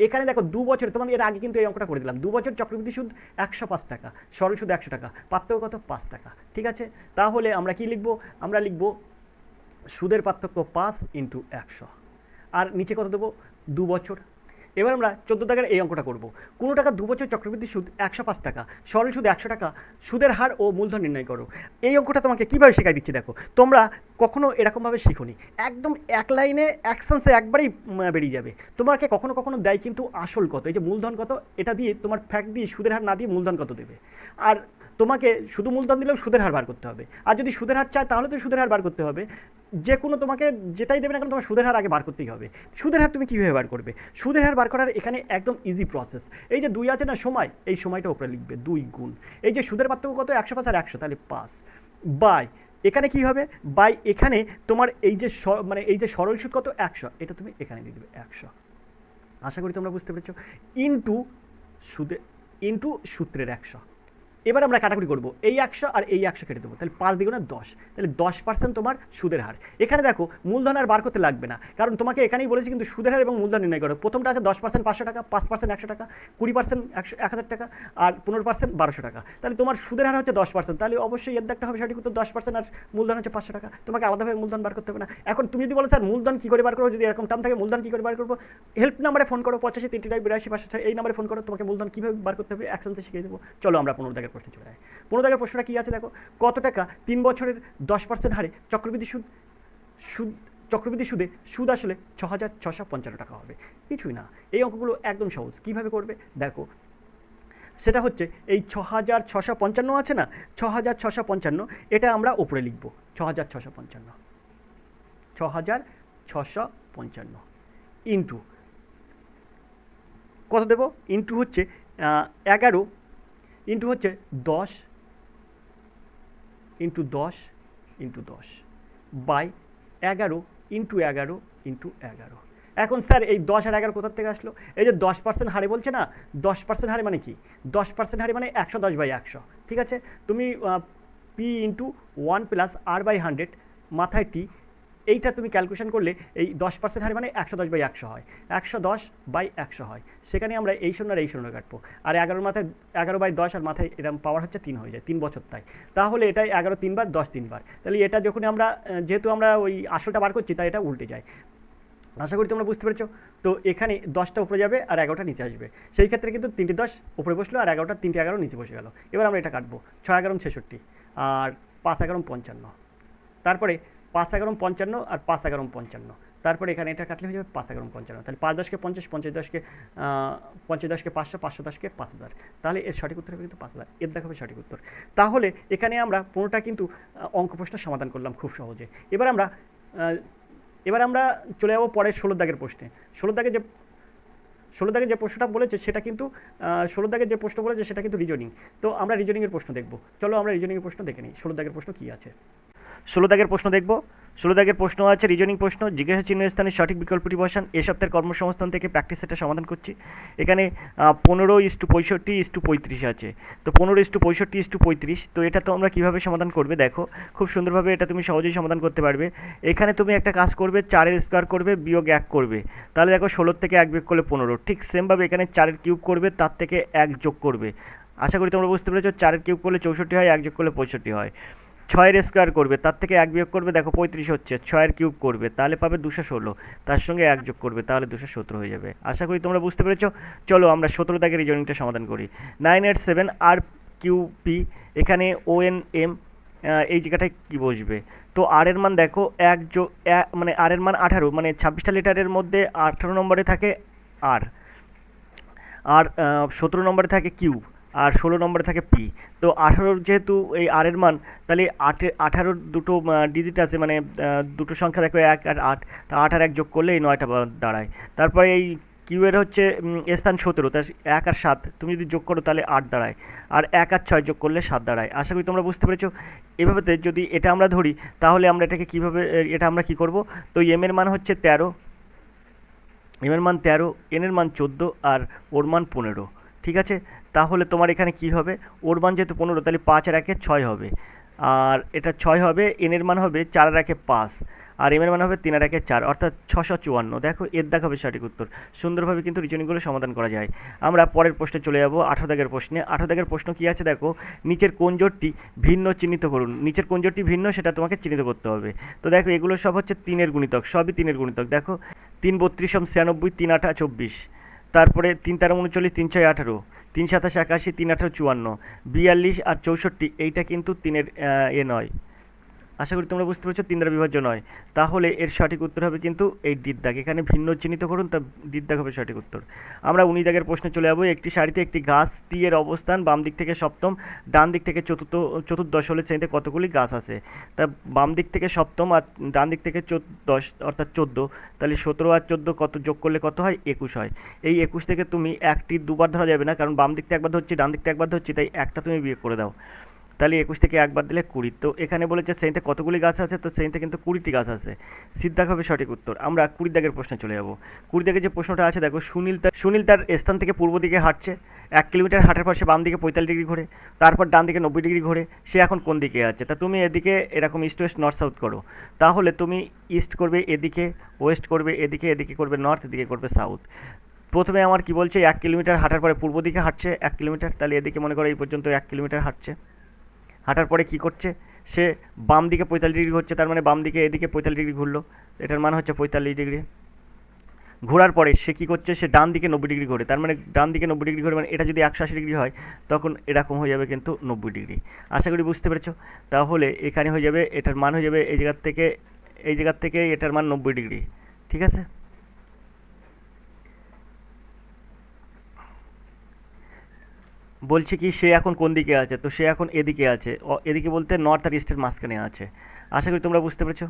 A: এখানে দেখো 2 বছর, তোমার এর আগে কিন্তু এই অঙ্কটা করে দিলাম, 2 বছর চক্রবৃদ্ধি সুদ 105 টাকা, সরল সুদ 100 টাকা, পার্থক্য কত 5 টাকা, ঠিক আছে। তাহলে আমরা কি লিখবো, আমরা লিখবো সুদের পার্থক্য 5 × 100, আর নিচে কত দেবো 2 বছর। এবার আমরা 14 দাগের এই অঙ্কটা করব। কোনো টাকা 2 বছর চক্রবৃদ্ধি সুদ 105 টাকা, সরল সুদ 100 টাকা, সুদের হার ও মূলধন নির্ণয় করো। এই অঙ্কটা তোমাকে কীভাবে শেখাই দিচ্ছি দেখো, তোমরা কখনো এরকমভাবে শিখোনি, একদম এক লাইনে অ্যাকশনসে একবারেই বেরিয়ে যাবে। তোমাকে কখনো কখনো দেয় কিন্তু আসল কত, এই যে মূলধন কত, এটা দিয়ে তোমার ফ্যাক্ট দিয়ে সুদের হার না দিয়ে মূলধন কত দেবে, আর তোমাকে শুধু মূলধন দিলেও সুদের হার বার করতে হবে। আর যদি সুদের হার চায় তাহলে তো সুদের হার বার করতে হবে, যে কোনো তোমাকে যেটাই দেবে না কেন তোমার সুদের হার আগে বার করতেই হবে। সুদের হার তুমি কীভাবে বার করবে, সুদের হার বার করার এখানে একদম ইজি প্রসেস। এই যে 2 আছে না সময়, এই সময়টা উপরে লিখবে 2 গুণ এই যে সুদের পার্থক্য কত 105 আর 100, তাহলে 5 বাই এখানে কি হবে বাই এখানে তোমার এই যে মানে এই যে সরল সুদ কত 100, এটা তুমি এখানে দিয়ে দেবে 100। আশা করি তোমরা বুঝতে পেরেছো। ইন্টু সুদে ইন্টু সূত্রের 100। এবার আমরা কাটাকুটি করবো, এই 100 আর এই 100 কেটে দেবো, তাহলে 5 দ্বিগুণে 10, তাহলে 10% তোমার সুদের হার। এখানে দেখো মূলধন আর বার করতে লাগবে না, কারণ তোমাকে এখানেই বলেছি কিন্তু সুদের হার এবং মূলধন নির্ণয় করো। প্রথমটা আছে 10% 500 টাকা, 5% 100 টাকা, 20% 1000 টাকা, আর 15% 1200 টাকা। তাহলে তোমার সুদের হার হচ্ছে 10%, তাহলে অবশ্যই এর একটা হবে সঠিক উত্তর 10%, আর মূলধন হচ্ছে 500 টাকা। তোমাকে আলাদাভাবে মূলধন বার করতে হবে না। এখন তুমি যদি বলো স্যার মূলধন কী করে বার করবো, যদি এরকম টার্ম থাকে মূলধন কী করে বার করবো, হেল্প নাম্বারে ফোন করো 85 3 82 506, এই নাম্বারে ফোন করো, তোমাকে মূলধন কীভাবে বার করতে হবে অ্যাকশনসে শিখিয়ে দেবো। চলো আমরা 15 দাগের প্রশ্নে চলে যাই। 15 দাগের প্রশ্নটা কী আছে দেখো, কত টাকা 3 বছরের 10% হারে চক্রবৃদ্ধি সুদে সুদ আসলে 6655 টাকা হবে। কিছুই না, এই অঙ্কগুলো একদম সহজ। কীভাবে করবে দেখো, সেটা হচ্ছে এই 6655 আছে না, 6655 এটা আমরা ওপরে লিখব 6655 ইন্টু কত দেব, ইন্টু হচ্ছে 11 ইন্টু হচ্ছে 10 into 10 into 10 by 11 into 11 into 11। এখন স্যার এই 10 আর 11 কোথার থেকে আসলো, এই যে 10% হারে বলছে না, 10% হারে মানে কি, 10% হারে মানে 110/100, ঠিক আছে। তুমি পি ইন্টু 1 প্লাস r/100 মাথায় টি, এইটা তুমি ক্যালকুলেশন করলে এই 10% হারে মানে 110/100 হয়, 110/100 হয়। সেখানে আমরা এই শূন্য আর এই শূন্য কাটবো, আর 11 মাথায় 11/10 আর মাথায় এরকম পাওয়ার হচ্ছে 3 হয়ে যায়, 3 বছর তাই। তাহলে এটাই 11 3 বার 10 3 বার, তাহলে এটা যখন আমরা যেহেতু আমরা ওই আসলটা বার করছি তাই এটা উল্টে যায়। আশা করি তোমরা বুঝতে পেরেছো। তো এখানে 10টা উপরে যাবে আর 11টা নিচে আসবে, সেই ক্ষেত্রে কিন্তু 3টে 10 উপরে বসলো আর 11টা 3টে 11 নিচে বসে গেল। এবার আমরা এটা কাটবো, 6 11 66 আর 5 11 55, তারপরে 5 11 55 আর 5 11 55, তারপরে এখানে এটা কাটলে হয়ে যাবে 5 11 55, তাহলে 5 10 কে 50, 50 10 কে 500, 500 10 কে 5000, তাহলে এর সঠিক উত্তর হবে কিন্তু 5000। এর দেখাবে সঠিক উত্তর। তাহলে এখানে আমরা 15টা কিন্তু অঙ্ক প্রশ্ন সমাধান করলাম খুব সহজে। এবার আমরা চলে যাবো পরের 16 দাগের প্রশ্নে। 16 দাগে যে প্রশ্নটা বলেছে সেটা কিন্তু 16 দাগে যে প্রশ্ন বলেছে সেটা কিন্তু রিজনিং। তো আমরা রিজনিংয়ের প্রশ্ন দেখব। চলো আমরা রিজনিংয়ের প্রশ্ন দেখে নিই। 16 দাগের প্রশ্ন কী আছে, 16 দাগের প্রশ্ন দেখব। 16 দাগের প্রশ্ন আছে রিজনিং প্রশ্ন, জিজ্ঞাসা চিহ্ন স্থানের সঠিক বিকল্পটি বসান। এ সপ্তাহের কর্মসংস্থান থেকে প্র্যাকটিস সেটটা সমাধান করছি। এখানে 15:65:35 আছে। তো 15:65:35, তো এটা তো আমরা কীভাবে সমাধান করবে দেখো, খুব সুন্দরভাবে এটা তুমি সহজেই সমাধান করতে পারবে। এখানে তুমি একটা কাজ করবে, 4-এর স্কোয়ার করবে, বিয়োগ 1 করবে, তাহলে দেখো 16 থেকে 1 বিয়োগ করলে 15। ঠিক সেমভাবে এখানে 4-এর কিউব করবে, তার থেকে 1 যোগ করবে। আশা করি তোমরা বুঝতে পেরেছো। 4-এর কিউব করলে 64 হয়, 1 যোগ করলে 65 হয়। 6-এর স্কোয়ার করবে, তার থেকে 1 বিয়োগ করবে, দেখো 35 হচ্ছে। 6-এর কিউব করবে, তাহলে পাবে 216, তার সঙ্গে 1 যোগ করবে, তাহলে 217 হয়ে যাবে। আশা করি তোমরা বুঝতে পেরেছো। চলো আমরা 17 দাগের রিজনিংটা সমাধান করি। 987 আর কিউ পি, এখানে ONM, এই জায়গাটায় কী বসবে? তো আর এর মান দেখো মানে আর এর মান 18, মানে 26টা লিটারের মধ্যে 18 নম্বরে থাকে আর 17 নম্বরে থাকে কিউ, আর 16 নম্বরে থাকে পি। তো 18 যেহেতু এই আর এর মান, তাহলে 18 দুটো ডিজিট আছে, মানে দুটো সংখ্যা দেখো 1 আর 8, তা 8 আর 1 যোগ করলে এই 9টা দাঁড়ায়। তারপরে এই কিউ এর হচ্ছে স্থান 17, তা 1 আর 7 তুমি যদি যোগ করো তাহলে 8 দাঁড়ায়, আর 1 আর 6 যোগ করলে 7 দাঁড়ায়। আশা করি তোমরা বুঝতে পেরেছো। এভাবে যদি এটা আমরা ধরি, তাহলে আমরা এটাকে কীভাবে, এটা আমরা কী করব? তো এম এর মান হচ্ছে 13, এম এর মান 13, এন এর মান 14, আর ওর মান 15। ঠিক আছে, তাহলে তোমার এখানে কি হবে? ওর মান যেহেতু 15, তাহলে 5 আর 1 6 হবে, আর এটা 6 হবে। এন এর মান হবে 4 আর 1 5, আর এম এর মান হবে 3 আর 1 4, অর্থাৎ 654। দেখো এর দাগ হবে সঠিক উত্তর। সুন্দরভাবে কিন্তু রিজনিংগুলো সমাধান করা যায়। আমরা পরের প্রশ্নে চলে যাব, 18 দাগের প্রশ্নে। 18 দাগের প্রশ্ন কী আছে দেখো, নিচের কোন জোটটি ভিন্ন চিহ্নিত করুন। নিচের কোন জোটটি ভিন্ন সেটা তোমাকে চিহ্নিত করতে হবে। তো দেখো এগুলো সব হচ্ছে 3-এর গুণিতক, সবই 3-এর গুণিতক। দেখো 3 32 96, 3 8 24, তারপরে 3 13 39, 3 6 18, 3 27 81, 3 18 54, 42 আর 64, এইটা কিন্তু 3-এর নয়। আশা করি তোমরা বুঝতে পারছো, 3 দ্বারা বিভাজ্য নয়। তাহলে এর সঠিক উত্তর হবে কিন্তু এই ডির দাগ। এখানে ভিন্ন চিহ্নিত করুন, তা ডির দাগ হবে সঠিক উত্তর। আমরা 19 দাগের প্রশ্নে চলে যাবো। একটি সারিতে একটি গাছ টি এর অবস্থান বাম দিক থেকে সপ্তম, ডান দিক থেকে চতুর্দশ হলে শ্রেণীতে কতগুলি গাছ আছে? তা বাম দিক থেকে সপ্তম আর ডান দিক থেকে 10 অর্থাৎ 14, তাহলে 17 আর 14 কত যোগ করলে কত হয়? 21 হয়। এই 21 থেকে তুমি একটি দুবার ধরা যাবে না, কারণ বাম দিক থেকে একবার ধরছি, ডান দিক থেকে একবার ধরছি, তাই একটা তুমি বিয়োগ করে দাও, তাহলে 21 থেকে একবার দিলে 20। তো এখানে বলেছে শ্রেণীতে কতগুলি গাছ আছে, তো শ্রেণীতে কিন্তু 20টি গাছ আছে। সিদ্ধাক হবে সঠিক উত্তর। আমরা 20 দাগের প্রশ্নে চলে যাব। 20 দাগের যে প্রশ্নটা আছে দেখো, সুনীল তার স্থান থেকে পূর্ব দিকে হাঁটছে। 1 কিলোমিটার হাঁটার পর সে বাম দিকে 45 ডিগ্রি ঘোরে, তারপর ডান দিকে 90 ডিগ্রি ঘোরে। সে এখন কোন দিকে আছে? তা তুমি এদিকে এরকম ইস্ট ওয়েস্ট নর্থ সাউথ করো। তাহলে তুমি ইস্ট করবে এদিকে, ওয়েস্ট করবে এদিকে, এদিকে করবে নর্থ, এদিকে করবে সাউথ। প্রথমে আমার কি বলছে, 1 কিলোমিটার হাঁটার পরে পূর্ব দিকে হাঁটছে 1 কিলোমিটার, তাহলে এদিকে মনে করো এই পর্যন্ত 1 কিলোমিটার হাঁটছে। হাঁটার পরে কী করছে, সে বাম দিকে 45 ডিগ্রি ঘুরছে, তার মানে বাম দিকে এদিকে 45 ডিগ্রি ঘুরলো, এটার মান হচ্ছে 45 ডিগ্রি। ঘোরার পরে সে কী করছে, সে ডান দিকে 90 ডিগ্রি ঘোরে, তার মানে ডান দিকে 90 ডিগ্রি ঘোরে, মানে এটা যদি 180 ডিগ্রি হয় তখন এরকম হয়ে যাবে কিন্তু 90 ডিগ্রি। আশা করি বুঝতে পেরেছো। তাহলে এখানে হয়ে যাবে, এটার মান হয়ে যাবে এই জায়গার থেকে এটার মান 90 ডিগ্রি। ঠিক আছে, বলছে কি সে এখন কোন দিকে আছে, তো সে এখন এদিকে আছে। এদিকে বলতে নর্থ আর ইস্টের মাঝখানে আছে। আশা করি তোমরা বুঝতে পেরেছো।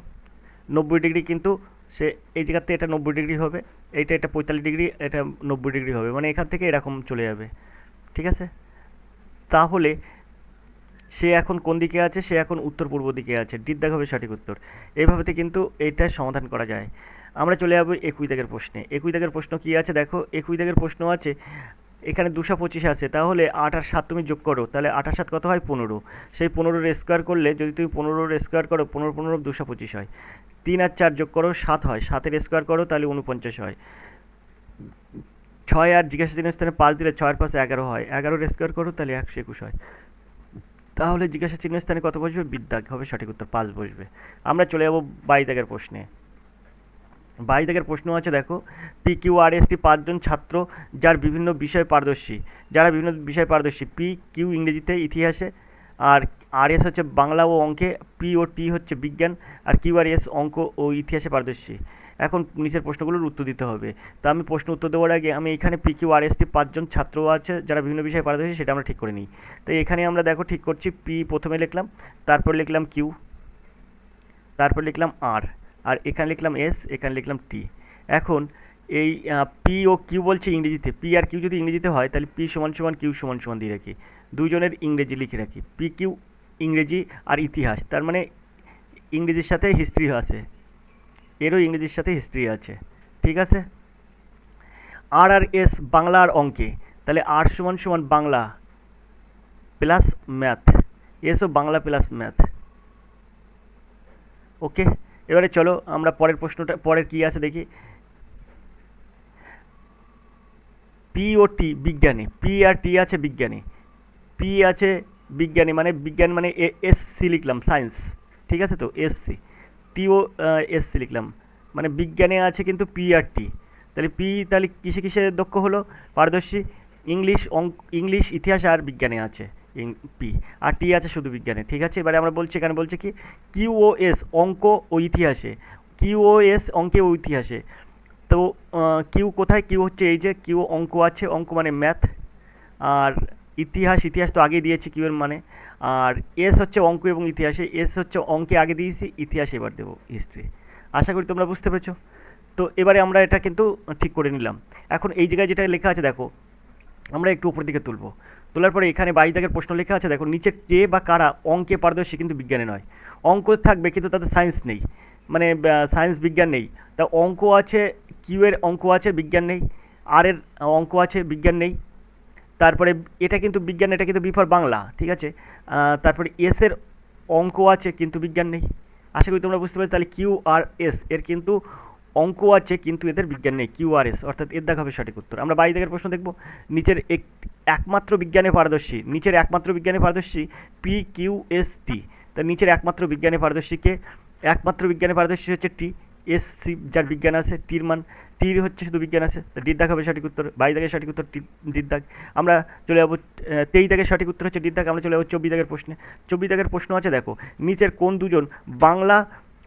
A: 90 ডিগ্রি কিন্তু সে এই জায়গাতে, এটা 90 ডিগ্রি হবে, এটা 45 ডিগ্রি, এটা 90 ডিগ্রি হবে, মানে এখান থেকে এরকম চলে যাবে। ঠিক আছে, তাহলে সে এখন কোন দিকে আছে, সে এখন উত্তর পূর্ব দিকে আছে। ডির দাগ হবে সঠিক উত্তর। এইভাবেতে কিন্তু এইটার সমাধান করা যায়। আমরা চলে যাবো 21 দাগের প্রশ্নে। 21 দাগের প্রশ্ন কী আছে দেখো, 21 দাগের প্রশ্ন আছে এখানে 225 আছে, তাহলে 8 আর 7 তুমি যোগ করো, তাহলে 8 আর 7 কত হয়? 15। সেই 15-এর স্কোয়ার করলে, যদি তুমি 15-এর স্কোয়ার করো, 15 15 225 হয়। 3 আর 4 যোগ করো 7 হয়, 7-এর স্কোয়ার করো তাহলে 49 হয়। 6 আর জিজ্ঞাসা চিহ্নের স্থানে 5 দিলে 6 আর 5 11 হয়, 11-এর স্কোয়ার করো তাহলে 121 হয়। তাহলে জিজ্ঞাসা চিহ্নের স্থানে কত বসবে? বিদ্যাগ হবে সঠিক উত্তর, 5 বসবে। আমরা চলে যাবো 22 দাগের প্রশ্নে। 22 দাগের প্রশ্ন আছে দেখো, PQRST 5 জন ছাত্র যারা বিভিন্ন বিষয়ে পারদর্শী। PQ ইংরেজিতে, ইতিহাসে, আর RS হচ্ছে বাংলা ও অঙ্কে, P ও T হচ্ছে বিজ্ঞান, আর QRS অঙ্ক ও ইতিহাসে পারদর্শী। এখন নিচের প্রশ্নগুলোর উত্তর দিতে হবে। তা আমি প্রশ্ন উত্তর দেওয়ার আগে আমি এখানে PQRST 5 জন ছাত্র আছে যারা বিভিন্ন বিষয়ে পারদর্শী, সেটা আমরা ঠিক করে নিই। তো এখানে আমরা দেখো ঠিক করছি, P প্রথমে লিখলাম, তারপর লিখলাম Q, তারপর লিখলাম R, আর এখানে লিখলাম S, এখানে লিখলাম T। এখন এই পি ও কিউ বলছে ইংরেজিতে, পি আর কিউ যদি ইংরেজিতে হয় তাহলে পি সমান সমান কিউ সমান সমান দিয়ে রাখি, দুজনের ইংরেজি লিখে রাখি। পি কিউ ইংরেজি আর ইতিহাস, তার মানে ইংরেজির সাথে হিস্ট্রি আছে, এরও ইংরেজির সাথে হিস্ট্রি আছে, ঠিক আছে। আর এস বাংলা আর অঙ্কে, তাহলে আর সমান সমান Bangla plus math, so Bangla plus math. Okay, এবারে চলো আমরা পরের প্রশ্নটা, পরের কী আছে দেখি। পি ও টি বিজ্ঞানী, পি আর টি আছে বিজ্ঞানী, পি আছে বিজ্ঞানী মানে বিজ্ঞান মানে এসসি লিখলাম সায়েন্স, ঠিক আছে তো এসসি, টিও এসসি লিখলাম মানে বিজ্ঞানে আছে কিন্তু পি আর টি। তাহলে পি তাহলে কিসে কিসে দক্ষ হলো পারদর্শী, ইংলিশ ইতিহাস আর বিজ্ঞানে আছে পি, আর টি আছে শুধু বিজ্ঞানে, ঠিক আছে। এবারে আমরা বলছি এখানে বলছে কি কিউ ও এস অঙ্ক ও ইতিহাসে, কিউ ও এস অঙ্কে ও ইতিহাসে। তো কিউ কোথায়, কিউ হচ্ছে এই যে কিউ অঙ্ক আছে, অঙ্ক মানে ম্যাথ, আর ইতিহাস তো আগে দিয়েছি কিউ এর মানে, আর এস হচ্ছে অঙ্ক এবং ইতিহাসে, এস হচ্ছে অঙ্কে আগে দিয়েছি, ইতিহাসে এবার দেবো হিস্ট্রি। আশা করি তোমরা বুঝতে পেরেছো। তো এবারে আমরা এটা কিন্তু ঠিক করে নিলাম। এখন এই জায়গায় যেটা লেখা আছে দেখো, আমরা একটু উপর দিকে তুলবো, তোলার পরে এখানে 22 দাগের প্রশ্ন লেখা আছে দেখো, নিচে কে বা কারা অঙ্কে পারদর্শী কিন্তু বিজ্ঞানে নয়। অঙ্ক থাকবে কিন্তু তাদের সায়েন্স নেই, মানে সায়েন্স বিজ্ঞান নেই। তা অঙ্ক আছে, কিউ এর অঙ্ক আছে বিজ্ঞান নেই, আর এর অঙ্ক আছে বিজ্ঞান নেই। তারপরে এটা কিন্তু বিজ্ঞান, এটা কিন্তু বি ফর বাংলা, ঠিক আছে। তারপরে এস এর অঙ্ক আছে কিন্তু বিজ্ঞান নেই। আশা করি তোমরা বুঝতে পারছো। তাহলে কিউ আর এস এর কিন্তু অঙ্ক আছে কিন্তু এদের বিজ্ঞান নেই, কিউ আর এস, অর্থাৎ এর দেখা হবে সঠিক উত্তর। আমরা 22 দাগের প্রশ্ন দেখব, নিচের একমাত্র বিজ্ঞানে পারদর্শী, নিচের একমাত্র বিজ্ঞানে পারদর্শী পি কিউ এস টি। তা নিচের একমাত্র বিজ্ঞানে পারদর্শীকে, একমাত্র বিজ্ঞানে পারদর্শী হচ্ছে টি, এস সি যার বিজ্ঞান আছে, টির মান টির হচ্ছে শুধু বিজ্ঞান আছে, তা ডির দাগ হবে সঠিক উত্তর। 22 দাগের সঠিক উত্তর ডির দাগ। আমরা চলে যাবো 23 দাগের সঠিক উত্তর হচ্ছে ডির দাগ। আমরা চলে যাবো 24 দাগের প্রশ্নে। 24 দাগের প্রশ্ন আছে দেখো, নিচের কোন দুজন বাংলা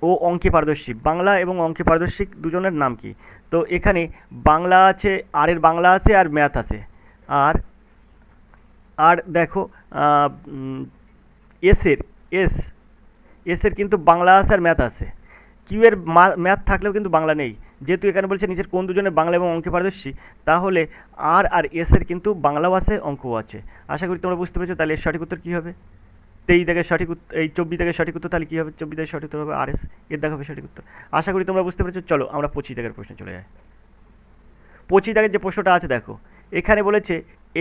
A: ও অঙ্কে পারদর্শী, বাংলা এবং অঙ্কে পারদর্শী দুজনের নাম কি? তো এখানে বাংলা আছে, আর এর বাংলা আছে আর ম্যাথ আছে, আর আর দেখো এসের এসের কিন্তু বাংলা আছে আর ম্যাথ আছে। কিউ এর ম্যাথ থাকলেও কিন্তু বাংলা নেই, যেহেতু এখানে বলছে নিচের কোন দুজনের বাংলা এবং অঙ্কে পারদর্শী, তাহলে আর এসের কিন্তু বাংলাও আছে অঙ্কও আছে। আশা করি তোমরা বুঝতে পেরেছো। তাহলে এর সঠিক উত্তর কী হবে? 23 দাগের সঠিক উত্তর, এই 24 দাগের সঠিক উত্তর তাহলে কী হবে? 24 দাগের সঠিক উত্তর হবে আর এস, এর দাগ হবে সঠিক উত্তর। আশা করি তোমরা বুঝতে পেরেছো। চলো আমরা 25 দাগের প্রশ্নে চলে যাই। 25 দাগের যে প্রশ্নটা আছে দেখো, এখানে বলেছে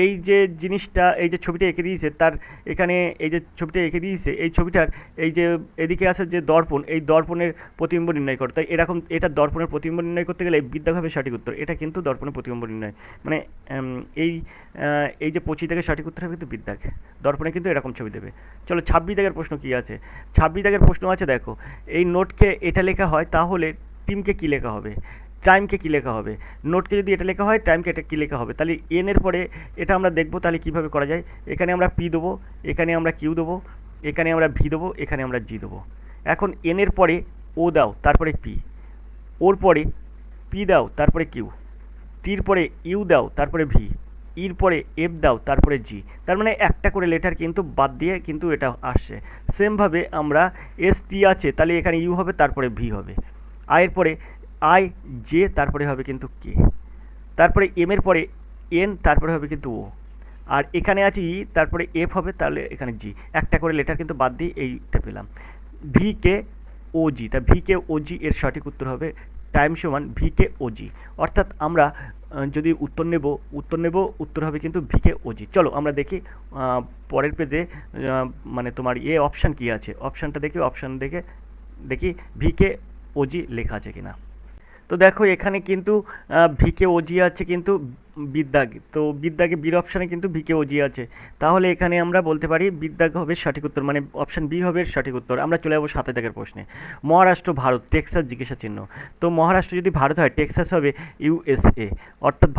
A: এই যে জিনিসটা, এই যে ছবিটা এঁকে দিয়েছে, তার এখানে এই যে ছবিটা এঁকে দিয়েছে, এই ছবিটার এই যে এদিকে আছে যে দর্পণ, এই দর্পণের প্রতিবিম্ব নির্ণয় করতে, এরকম এটা দর্পণের প্রতিবিম্ব নির্ণয় করতে গেলে বিদ্যাগ হবে সঠিক উত্তর। এটা কিন্তু দর্পণের প্রতিবিম্ব নির্ণয় মানে এই এই যে 25 দাগের সঠিক উত্তর হবে কিন্তু বিদ্যাগ, দর্পণে কিন্তু এরকম ছবি দেবে। চলো 26 দাগের প্রশ্ন কী আছে? 26 দাগের প্রশ্ন আছে দেখো, এই নোটকে এটা লেখা হয় তাহলে টিমকে কী লেখা হবে, টাইমকে কী লেখা হবে? নোটকে যদি এটা লেখা হয়, টাইমকে এটা কী লেখা হবে? তাহলে এন এর পরে এটা আমরা দেখবো তাহলে কীভাবে করা যায়। এখানে আমরা পি দেবো, এখানে আমরা কিউ দেবো, এখানে আমরা ভি দেবো, এখানে আমরা জি দেবো। এখন এন এর পরে ও দাও, তারপরে পি, ওর পরে পি দাও, তারপরে কিউ, টির পরে ইউ দাও, তারপরে ভি, ইর পরে এফ দাও, তারপরে জি। তার মানে একটা করে লেটার কিন্তু বাদ দিয়ে কিন্তু এটা আসছে। সেমভাবে আমরা এস টি আছে, তাহলে এখানে ইউ হবে, তারপরে ভি হবে, আয়ের পরে আই জে, তারপরে হবে কিন্তু কে, তারপরে এম এর পরে এন, তারপরে হবে কিন্তু ও, আর এখানে আছে ই, তারপরে এফ হবে, তাহলে এখানে জি। একটা করে লেটার কিন্তু বাদ দিয়ে এইটা পেলাম, ভি কে ও জি। তা ভি কে ও জি এর সঠিক উত্তর হবে টাইম সমান ভি কে ও জি। অর্থাৎ আমরা যদি উত্তর নেব উত্তর হবে কিন্তু ভি কে ও জি। চলো আমরা দেখি পরের পেজে মানে তোমার অপশান কী আছে, অপশানটা দেখি, অপশান দেখি ভি কে ও জি লেখা আছে কিনা। তো দেখো এখানে কিন্তু ভিকে ওজি আছে কিন্তু বিদ্যাগ, তো বিদ্যাগে বির অপশানে কিন্তু ভিকে ওজি আছে, তাহলে এখানে আমরা বলতে পারি বিদ্যাগ হবে সঠিক উত্তর, মানে অপশান বি হবে সঠিক উত্তর। আমরা চলে যাবো 7 দাগের প্রশ্নে। মহারাষ্ট্র ভারত টেক্সাস জিজ্ঞাসা চিহ্ন। তো মহারাষ্ট্র যদি ভারত হয়, টেক্সাস হবে ইউএসএ, অর্থাৎ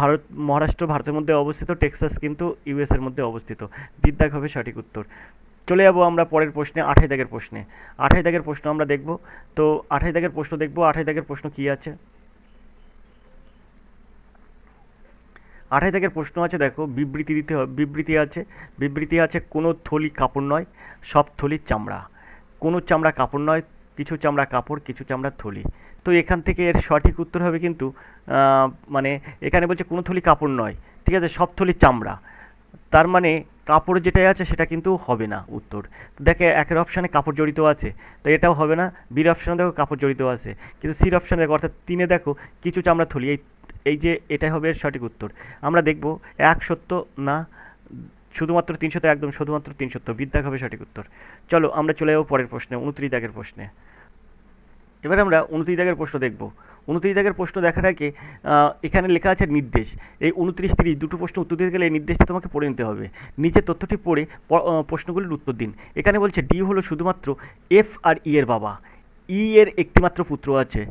A: মহারাষ্ট্র ভারতের মধ্যে অবস্থিত, টেক্সাস কিন্তু ইউএসএর মধ্যে অবস্থিত। বিদ্যাগ হবে সঠিক উত্তর। চলে যাবো আমরা পরের প্রশ্নে, 28 দাগের প্রশ্নে। 28 দাগের প্রশ্ন আমরা দেখব। তো 28 দাগের প্রশ্ন দেখব। 28 দাগের প্রশ্ন কী আছে? 28 দাগের প্রশ্ন আছে দেখো, বিবৃতি দিতে হবে। বিবৃতি আছে কোনো থলি কাপড় নয়, সব থলি চামড়া। কোনো চামড়া কাপড় নয়, কিছু চামড়া কাপড়, কিছু চামড়া থলি। তো এখান থেকে এর সঠিক উত্তর হবে কিন্তু মানে এখানে বলছে কোনো থলি কাপড় নয়, ঠিক আছে, সব থলি চামড়া। তার মানে কাপড় যেটাই আছে সেটা কিন্তু হবে না উত্তর। তো দেখে একের অপশানে কাপড় জড়িত আছে, তো এটাও হবে না। বির অপশানে দেখো কাপড় জড়িত আছে, কিন্তু সির অপশানে দেখো অর্থাৎ 3-এ দেখো কিছু চামড়া থলি, এই এই যে এটাই হবে এর সঠিক উত্তর। আমরা দেখব 1 সত্য না শুধুমাত্র 3 সত্য, একদম শুধুমাত্র 3 সত্য, বিদ্যাক হবে সঠিক উত্তর। চলো আমরা চলে যাবো পরের প্রশ্নে, 29 দাগের প্রশ্নে। এবার আমরা 29 দাগের প্রশ্ন দেখব। 29 দাগের প্রশ্ন দেখার আগে এখানে লেখা আছে নির্দেশ। এই 29-30 দুটো প্রশ্ন উত্তর দিতে গেলে এই নির্দেশটা তোমাকে পড়ে নিতে হবে। নিচে তথ্যটি পড়ে প্রশ্নগুলির উত্তর দিন। এখানে বলছে ডি হলো শুধুমাত্র এফ আর ই এর বাবা, ই এর একটিমাত্র পুত্র আছে,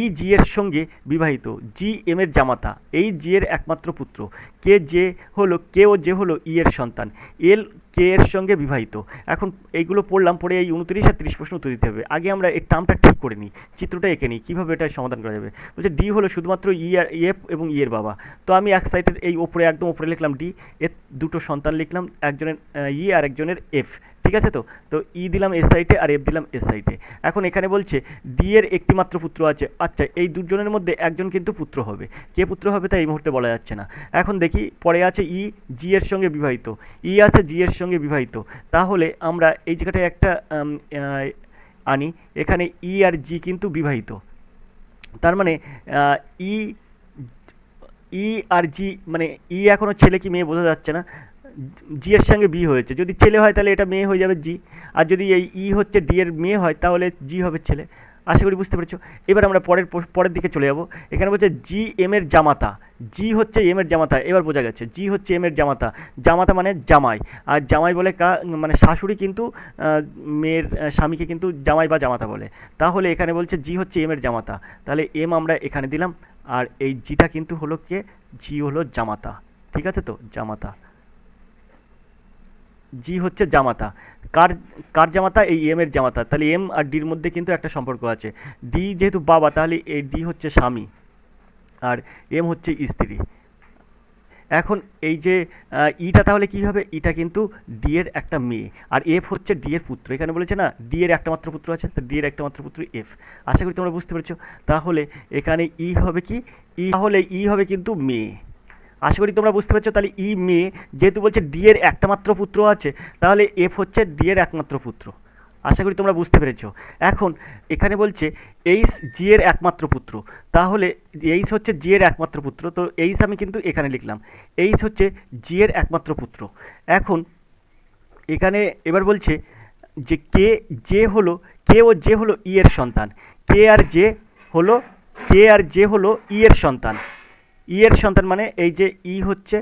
A: ই জি এর সঙ্গে বিবাহিত, জি এম এর জামাতা, এই জি এর একমাত্র পুত্র, কে ও যে হলো ই এর সন্তান, এল কে এর সঙ্গে বিবাহিত। এখন এইগুলো পড়লাম, পড়ে এই 29 আর 30 প্রশ্ন উত্তর দিতে হবে। আগে আমরা এই টার্মটা ঠিক করে নিই, চিত্রটা এঁকে নিই, কীভাবে এটা সমাধান করা যাবে। বলছে ডি হলো শুধুমাত্র ই আর এফ এবং ই এর বাবা। তো আমি এক সাইডের এই ওপরে একদম ওপরে লিখলাম ডি, এর দুটো সন্তান লিখলাম, একজনের ই আর একজনের এফ, ঠিক আছে। তো তো ই দিলাম এস সাইডে আর এফ দিলাম এস সাইডে। এখন এখানে বলছে ডি এর একটি মাত্র পুত্র আছে, আচ্ছা এই দুজনের মধ্যে একজন কিন্তু পুত্র হবে, কে পুত্র হবে তা এই মুহূর্তে বলা যাচ্ছে না। এখন দেখি পরে আছে ই জি এর সঙ্গে বিবাহিত, ই আছে জি এর সঙ্গে বিবাহিত, তাহলে আমরা এই জায়গাটায় একটা আনি, এখানে ই আর জি কিন্তু বিবাহিত, তার মানে ই ই আর জি মানে ই এখনও ছেলে কি মেয়ে বোঝা যাচ্ছে না, জি এর সঙ্গে বি হয়েছে, যদি ছেলে হয় তাহলে এটা মেয়ে হয়ে যাবে জি, আর যদি এই ই হচ্ছে ডি এর মেয়ে হয় তাহলে জি হবে ছেলে। আশা করি বুঝতে পেরেছো। এবার আমরা পরের দিকে চলে যাব। এখানে বলছে জি এম এর জামাতা, জি হচ্ছে এম এর জামাতা, এবার বোঝা গেছে জি হচ্ছে এম এর জামাতা, জামাতা মানে জামাই, আর জামাই বলে মানে শাশুড়ি কিন্তু মেয়ের স্বামীকে কিন্তু জামাই বা জামাতা বলে। তাহলে এখানে বলছে জি হচ্ছে এম এর জামাতা, তাহলে এম আমরা এখানে দিলাম, আর এই জিটা কিন্তু হলো কে, জি হলো জামাতা, ঠিক আছে। তো জামাতা, জি হচ্ছে জামাতা, কার কার জামাতা, এই এম এর জামাতা, তাহলে এম আর ডির মধ্যে কিন্তু একটা সম্পর্ক আছে। ডি যেহেতু বাবা, তাহলে এই ডি হচ্ছে স্বামী আর এম হচ্ছে স্ত্রী। এখন এই যে ইটা তাহলে কী হবে, ইটা কিন্তু ডি এর একটা মেয়ে, আর এফ হচ্ছে ডি এর পুত্র। এখানে বলেছে না ডি এর একটা মাত্র পুত্র আছে, তো ডি এর একটা মাত্র পুত্র এফ। আশা করি তোমরা বুঝতে পেরেছো। তাহলে এখানে ই হবে কি, তাহলে ই হবে কিন্তু মেয়ে। আশা করি তোমরা বুঝতে পারছো। তাহলে ই মেয়ে, যেহেতু বলছে ডি এর একটা মাত্র পুত্র আছে, তাহলে এফ হচ্ছে ডি এর একমাত্র পুত্র। আশা করি তোমরা বুঝতে পেরেছো। এখন এখানে বলছে এইচ জি এর একমাত্র পুত্র, তাহলে এইচ হচ্ছে জি এর একমাত্র পুত্র, তো এইচ আমি কিন্তু এখানে লিখলাম, এইচ হচ্ছে জি এর একমাত্র পুত্র। এখন এখানে এবার বলছে যে কে ও যে হলো ই এর সন্তান, কে আর জে হলো ই এর সন্তান, ই এর সন্তান মানে এই যে ই হচ্ছে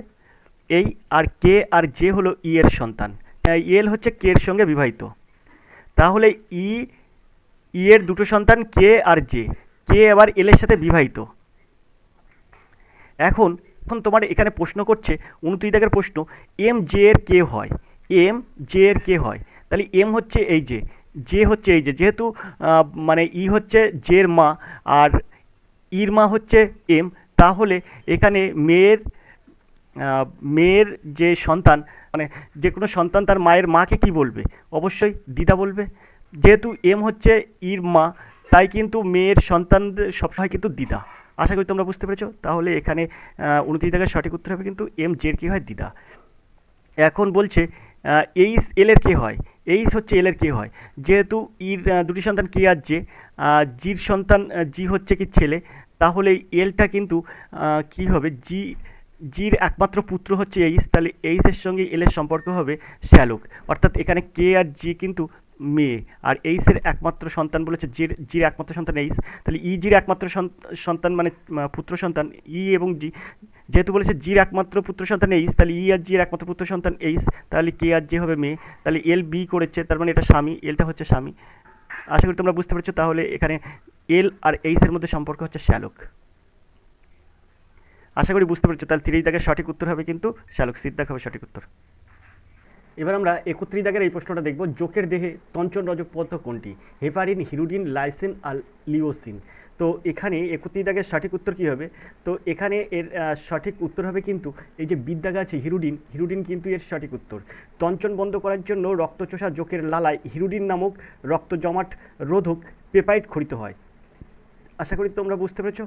A: এই, আর কে আর জে হলো ই এর সন্তান, এল হচ্ছে কে এর সঙ্গে বিবাহিত, তাহলে ই এর দুটো সন্তান কে আর জে, কে আবার এল এর সাথে বিবাহিত। এখন এখন তোমার এখানে প্রশ্ন করছে 29 দাগের প্রশ্ন, এম জে এর কে হয়, এম জে এর কে হয়, তাহলে এম হচ্ছে এই জে হচ্ছে এই যেহেতু মানে ই হচ্ছে জের মা আর ইর মা হচ্ছে এম, তাহলে এখানে মেয়ের যে সন্তান মানে যে কোনো সন্তান তার মায়ের মাকে কি বলবে, অবশ্যই দিদা বলবে। যেহেতু এম হচ্ছে ইর মা, তাই কিন্তু মেয়ের সন্তানদের সবসময় কিন্তু দিদা। আশা করি তোমরা বুঝতে পেরেছো। তাহলে এখানে 29 দাগের সঠিক উত্তর হবে কিন্তু এম জের কি হয়, দিদা। এখন বলছে এইচ এল এর কে হয়, এইচ হচ্ছে এল এর কে হয়, যেহেতু ইর দুটি সন্তান কে আর জে, জির সন্তান জি হচ্ছে কি ছেলে, তাহলে এলটা কিন্তু কি হবে, জির একমাত্র পুত্র হচ্ছে এইচ, তাহলে এইচের সঙ্গে এলের সম্পর্ক হবে শ্যালক, অর্থাৎ এখানে কে আর জি কিন্তু মেয়ে, আর এইচের একমাত্র সন্তান বলেছে জির একমাত্র সন্তান এইচ, তাহলে ই জির একমাত্র সন্তান মানে পুত্র সন্তান ই এবং জি, যেহেতু বলেছে জির একমাত্র পুত্র সন্তান এইচ, তাহলে ই আর জির একমাত্র পুত্র সন্তান এইচ, তাহলে কে আর জে হবে মেয়ে, তাহলে এল বি করেছে, তার মানে এটা স্বামী, এলটা হচ্ছে স্বামী। আশা করি তোমরা বুঝতে পেরেছো। তাহলে এখানে এল আর এইচের মধ্যে সম্পর্ক হচ্ছে শ্যালক। আশা করি বুঝতে পেরেছো। তাহলে 30 দাগের সঠিক উত্তর হবে কিন্তু শ্যালক, সিদ্ধাক হবে সঠিক উত্তর। এবার আমরা 31 দাগের এই প্রশ্নটা দেখব, জোকের দেহে তঞ্চন রজক পদার্থ কোনটি, হেপারিন, হিরুডিন, লাইসিন আর লিওসিন। তো এখানে 31 দাগের সঠিক উত্তর কী হবে, তো এখানে এর সঠিক উত্তর হবে কিন্তু এই যে বিদ্যাগা আছে হিরুডিন কিন্তু এর সঠিক উত্তর। তঞ্চন বন্ধ করার জন্য রক্তচোষা জোকের লালায় হিরুডিন নামক রক্ত জমাট রোধক পেপাইট খরিত হয়। আশা করি তোমরা বুঝতে পেরেছো।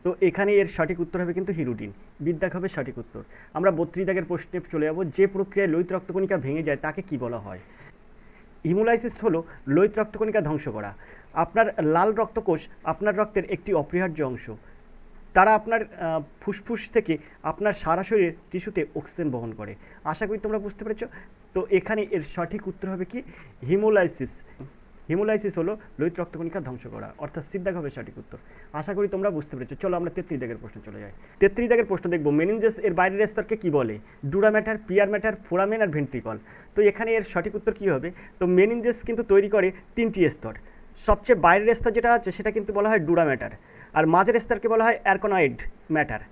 A: তো তো এখানে এর সঠিক উত্তর হবে কিন্তু হিরুডিন। বিদ্যাক হবে সঠিক উত্তর। আমরা 32 দাগের প্রশ্নে চলে যাব, যে প্রক্রিয়ায় লোহিত রক্তকণিকা ভেঙে যায় তাকে কি বলা হয়? হিমোলাইসিস হলো লোহিত রক্তকণিকা ধ্বংস করা। আপনার লাল রক্তকোষ আপনার রক্তের একটি অপরিহার্য অংশ। তারা আপনার ফুসফুস থেকে আপনার সারা শরীরের টিস্যুতে অক্সিজেন বহন করে। আশা করি তোমরা বুঝতে পেরেছ। তো এখানে এর সঠিক উত্তর হবে কি? হিমোলাইসিস। হিমোলাইসিস হলো লোহিত রক্তকণিকা ধ্বংস করা, অর্থাৎ সিদ্ধাক হবে সঠিক উত্তর। আশা করি তোমরা বুঝতে পেরেছো। চলো আমরা 33 দাগের প্রশ্ন চলে যাই। 33 দাগের প্রশ্ন দেখবো, মেনিনজাস এর বাইরের স্তরকে কি বলে? Dura mater, pia mater, foramen আর ভেন্ট্রিকল। তো এখানে এর সঠিক উত্তর কী হবে? তো মেনিনজাস কিন্তু তৈরি করে 3টি স্তর। সবচেয়ে বাইরের স্তর যেটা আছে সেটা কিন্তু বলা হয় ডুরা ম্যাটার, আর মাঝের স্তরকে বলা হয় অ্যারকনয়েড ম্যাটার,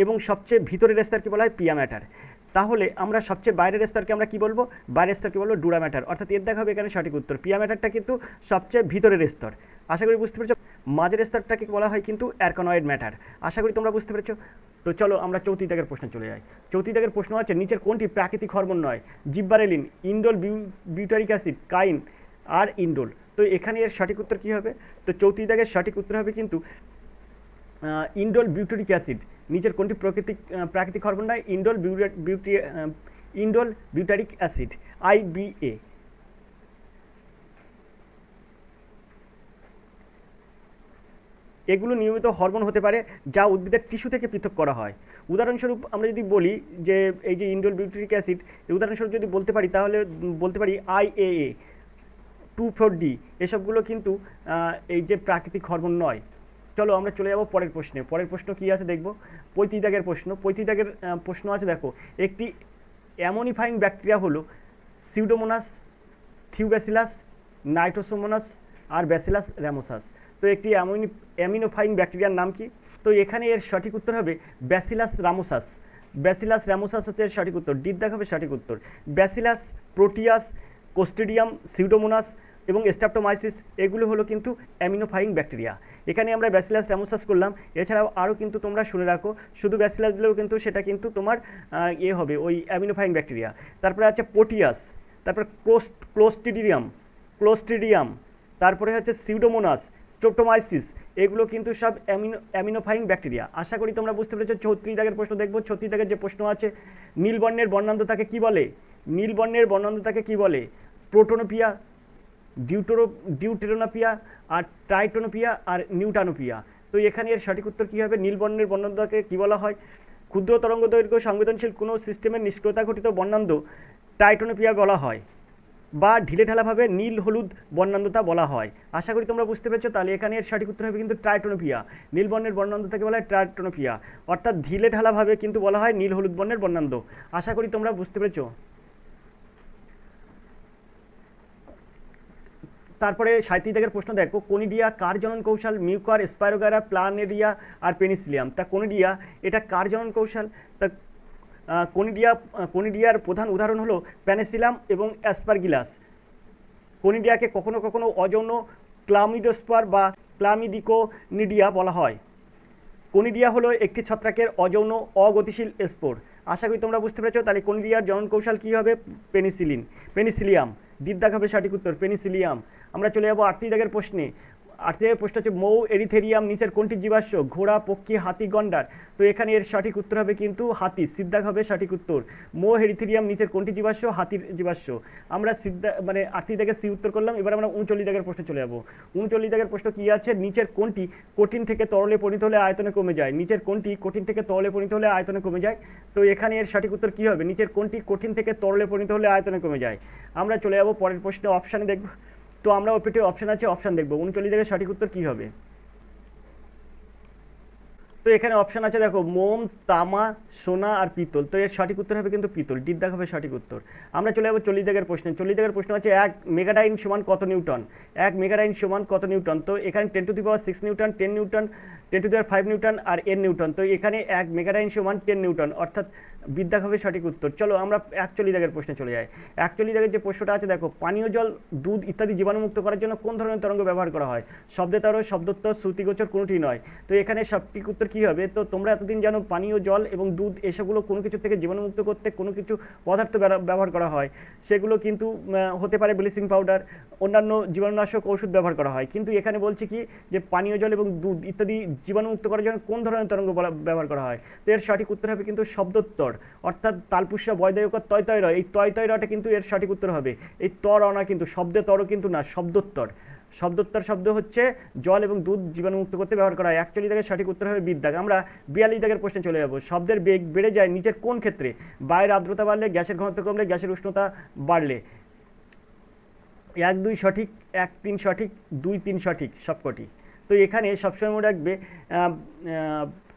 A: এবং সবচেয়ে ভিতরের স্তরকে বলা হয় পিয়া ম্যাটার। তাহলে আমরা সবচেয়ে বাইরের স্তরকে আমরা কি বলবো? বাইরের স্তরকে বলবো ডুরা ম্যাটার, অর্থাৎ এর দেখা হবে এখানে সঠিক উত্তর। পিয়া ম্যাটারটা কিন্তু সবচেয়ে ভিতরের স্তর। আশা করি বুঝতে পেরেছো। মাঝের স্তরটাকে বলা হয় কিন্তু অ্যারকনয়েড ম্যাটার। আশা করি তোমরা বুঝতে পেরেছো। তো চলো আমরা 34 দাগের প্রশ্ন চলে যাই। 34 দাগের প্রশ্ন আছে, নিচের কোনটি প্রাকৃতিক হরমোন নয়? জিব্বারেলিন, ইন্ডোল বিউটারিক অ্যাসিড, কাইন আর ইন্ডোল। তো এখানে এর সঠিক উত্তর কী হবে? তো 34 দাগের সঠিক উত্তর হবে কিন্তু ইন্ডোল বিউটারিক অ্যাসিড। নিচের কোনটি প্রাকৃতিক হরমোন নয়? Indole butyric acid, IBA। এগুলো নিয়মিত হরমোন হতে পারে যা উদ্ভিদের টিস্যু থেকে পৃথক করা হয়। উদাহরণস্বরূপ আমরা যদি বলি যে এই যে ইন্ডোল বিউটারিক অ্যাসিড, উদাহরণস্বরূপ যদি বলতে পারি তাহলে বলতে পারি IAA, 2,4-D। এসবগুলো কিন্তু এই যে প্রাকৃতিক হরমোন নয়। চলো আমরা চলে যাব পরের প্রশ্নে। পরের প্রশ্ন কী আছে দেখব। 35 দাগের প্রশ্ন। 35 দাগের প্রশ্ন আছে দেখো, একটি অ্যামোনিফাইং ব্যাকটেরিয়া হলো সিউডোমোনাস, থিউব্যাসিলাস, নাইট্রোসোমোনাস আর ব্যাসিলাস র্যামোসাস। তো একটি অ্যামিনোফাইং ব্যাকটেরিয়ার নাম কি? তো এখানে এর সঠিক উত্তর হবে ব্যাসিলাস রামোসাস। ব্যাসিলাস র্যামোসাস হচ্ছে এর সঠিক উত্তর। ডির দাগ হবে সঠিক উত্তর। ব্যাসিলাস, প্রোটিয়াস, কোস্টিডিয়াম, সিউডোমোনাস এবং স্ট্রেপ্টোমাইসিস এগুলো হলো কিন্তু অ্যামিনোফাইং ব্যাকটেরিয়া। এখানে আমরা ব্যাসিলাস র্যামোসাস করলাম, এছাড়াও আরও কিন্তু তোমরা শুনে রাখো, শুধু ব্যাসিলাস দিলেও কিন্তু সেটা কিন্তু তোমার হবে ওই অ্যামিনোফাইং ব্যাকটেরিয়া। তারপরে আছে প্রোটিয়াস, তারপরে ক্লোস্ট্রিডিয়াম, তারপরে হচ্ছে সিউডোমোনাস, স্ট্রেপ্টোমাইসিস, এগুলো কিন্তু সব অ্যামিনোফাইং ব্যাকটেরিয়া। আশা করি তোমরা বুঝতে পেরেছো। 34 দাগের প্রশ্ন দেখবো। 34 দাগের যে প্রশ্ন আছে, নীলবর্ণের বর্ণান্ধতাকে কি বলে? নীলবর্ণের বর্ণান্ধতাকে কি বলে? প্রোটোনোপিয়া, ডিউটেরোনোপিয়া আর ট্রাইটোনোপিয়া আর নিউটানোপিয়া। তো এখানে এর সঠিক উত্তর কী হবে? নীলবর্ণের বর্ণান্ধতাকে কী বলা হয়? ক্ষুদ্র তরঙ্গ দৈর্ঘ্য সংবেদনশীল কোনো সিস্টেমের নিষ্ক্রিয়তা ঘটিত বর্ণান্ধ ট্রাইটোনোপিয়া বলা হয়, বা ঢিলেঢালাভাবে নীল হলুদ বর্ণান্ধতা বলা হয়। আশা করি তোমরা বুঝতে পেরেছো। তাহলে এখানে এর সঠিক উত্তর হবে কিন্তু ট্রাইটোনোপিয়া। নীলবর্ণের বর্ণান্ধতাকে বলা হয় ট্রাইটোনোপিয়া, অর্থাৎ ঢিলেঢালাভাবে কিন্তু বলা হয় নীল হলুদ বর্ণের বর্ণান্ধ। আশা করি তোমরা বুঝতে পেরেছো। তারপরে 37 দাগের প্রশ্ন দেখো, কোনিডিয়া কার জনন কৌশল? মিউকার, স্পাইরোগারা, প্লানেরিয়া আর পেনিসিলিয়াম। তা কোনিডিয়া এটা কার জনন কৌশল? তা কোনিডিয়ার প্রধান উদাহরণ হলো প্যানিসিলিয়াম এবং অ্যাসপারগিলাস। কোনিডিয়াকে কখনো কখনো অযৌন ক্লামিডোস্পর বা ক্লামিডিকোনিডিয়া বলা হয়। কোনিডিয়া হলো একটি ছত্রাকের অযৌন অগতিশীল স্পোর। আশা করি তোমরা বুঝতে পেরেছো। তাহলে কোনিডিয়ার জনন কৌশল কী হবে? পেনিসিলিয়াম। দিদ্দাগ হবে সঠিক উত্তর, পেনিসিলিয়াম। আমরা চলে যাবো 38 দাগের প্রশ্নে। 38 দাগের প্রশ্ন হচ্ছে, মৌ, এরিথেরিয়াম নিচের কোনটি জীবাশ্ম? ঘোড়া, পক্ষী, হাতি, গন্ডার। তো এখানে এর সঠিক উত্তর হবে কিন্তু হাতি। সিদ্ধাগ হবে সঠিক উত্তর। মৌ, এরিথেরিয়াম নিচের কোনটি জীবাশ্ম? হাতির জীবাশ্ম। আমরা 38 দাগের সি উত্তর করলাম। এবার আমরা 39 দাগের প্রশ্নে চলে যাবো। 39 দাগের প্রশ্ন কী আছে? নিচের কোনটি কঠিন থেকে তরলে পরিণত হলে আয়তনে কমে যায়? নিচের কোনটি কঠিন থেকে তরলে পরিণত হলে আয়তনে কমে যায়? তো এখানে এর সঠিক উত্তর কী হবে? নিচের কোনটি কঠিন থেকে তরলে পরিণত হলে আয়তনে কমে যায়? আমরা চলে যাবো পরের প্রশ্নে, অপশানে দেখব। তো আমরা ওপেটে অপশান আছে, অপশান দেখব। 39 দাগের সঠিক উত্তর কী হবে? তো এখানে অপশান আছে দেখো, মোম, তামা, সোনা আর পিতল। তো এর সঠিক উত্তর হবে কিন্তু পিতল। ডির দাগ হবে সঠিক উত্তর। আমরা চলে যাবো 40 দাগের প্রশ্নে। 40 দাগের প্রশ্ন আছে, 1 মেগাডাইন সমান কত নিউটন? 1 মেগাডাইন সমান কত নিউটন? তো এখানে 10⁶ নিউটন, 10 নিউটন, 10⁵ নিউটন আর n নিউটন। তো এখানে 1 মেগাডাইন সমান 10 নিউটন, অর্থাৎ বিদ্যাক হবে সঠিক উত্তর। চলো আমরা 41 দাগের প্রশ্নে চলে যাই। 41 দাগের যে প্রশ্নটা আছে দেখো, পানীয় জল, দুধ ইত্যাদি জীবাণুমুক্ত করার জন্য কোন ধরনের তরঙ্গ ব্যবহার করা হয়? শব্দতরল, শব্দোত্তর, শ্রুতিগোচর কোনোটি নয়। তো এখানে সঠিক উত্তর কী হবে? তো তোমরা এতদিন জানো পানীয় জল এবং দুধ এসবগুলো কোনো কিছু থেকে জীবাণুমুক্ত করতে কোনো কিছু পদার্থ ব্যবহার করা হয়। সেগুলো কিন্তু হতে পারে ব্লিচিং পাউডার, অন্যান্য জীবাণুনাশক ওষুধ ব্যবহার করা হয়। কিন্তু এখানে বলছে কি যে পানীয় জল এবং দুধ ইত্যাদি জীবাণুমুক্ত করার জন্য কোন ধরনের তরঙ্গ ব্যবহার করা হয়? তো এর সঠিক উত্তর হবে কিন্তু শব্দোত্তর, অর্থাৎ তালপুষ্য বয়দায়ক তয় তয় র, এই তয় তয় রটা কিন্তু এর সঠিক উত্তর হবে। এই তর না, কিন্তু শব্দে তর কিন্তু না, শব্দোত্তর। শব্দোত্তর শব্দ হচ্ছে জল এবং দুধ জীবাণুমুক্ত করতে ব্যবহার করা হয়। 41 দাগের সঠিক উত্তর হবে বিদ্যাগ। আমরা 42 দাগের প্রশ্নে চলে যাব। শব্দের বেগ বেড়ে যায় নিচের কোন ক্ষেত্রে? বায়ুর আর্দ্রতা বাড়লে, গ্যাসের ঘনত্ব কমলে, গ্যাসের উষ্ণতা বাড়লে। 1 2 সঠিক, 1 3 সঠিক, 2 3 সঠিক সবকটি। তো এখানে সবসময় মনে রাখবে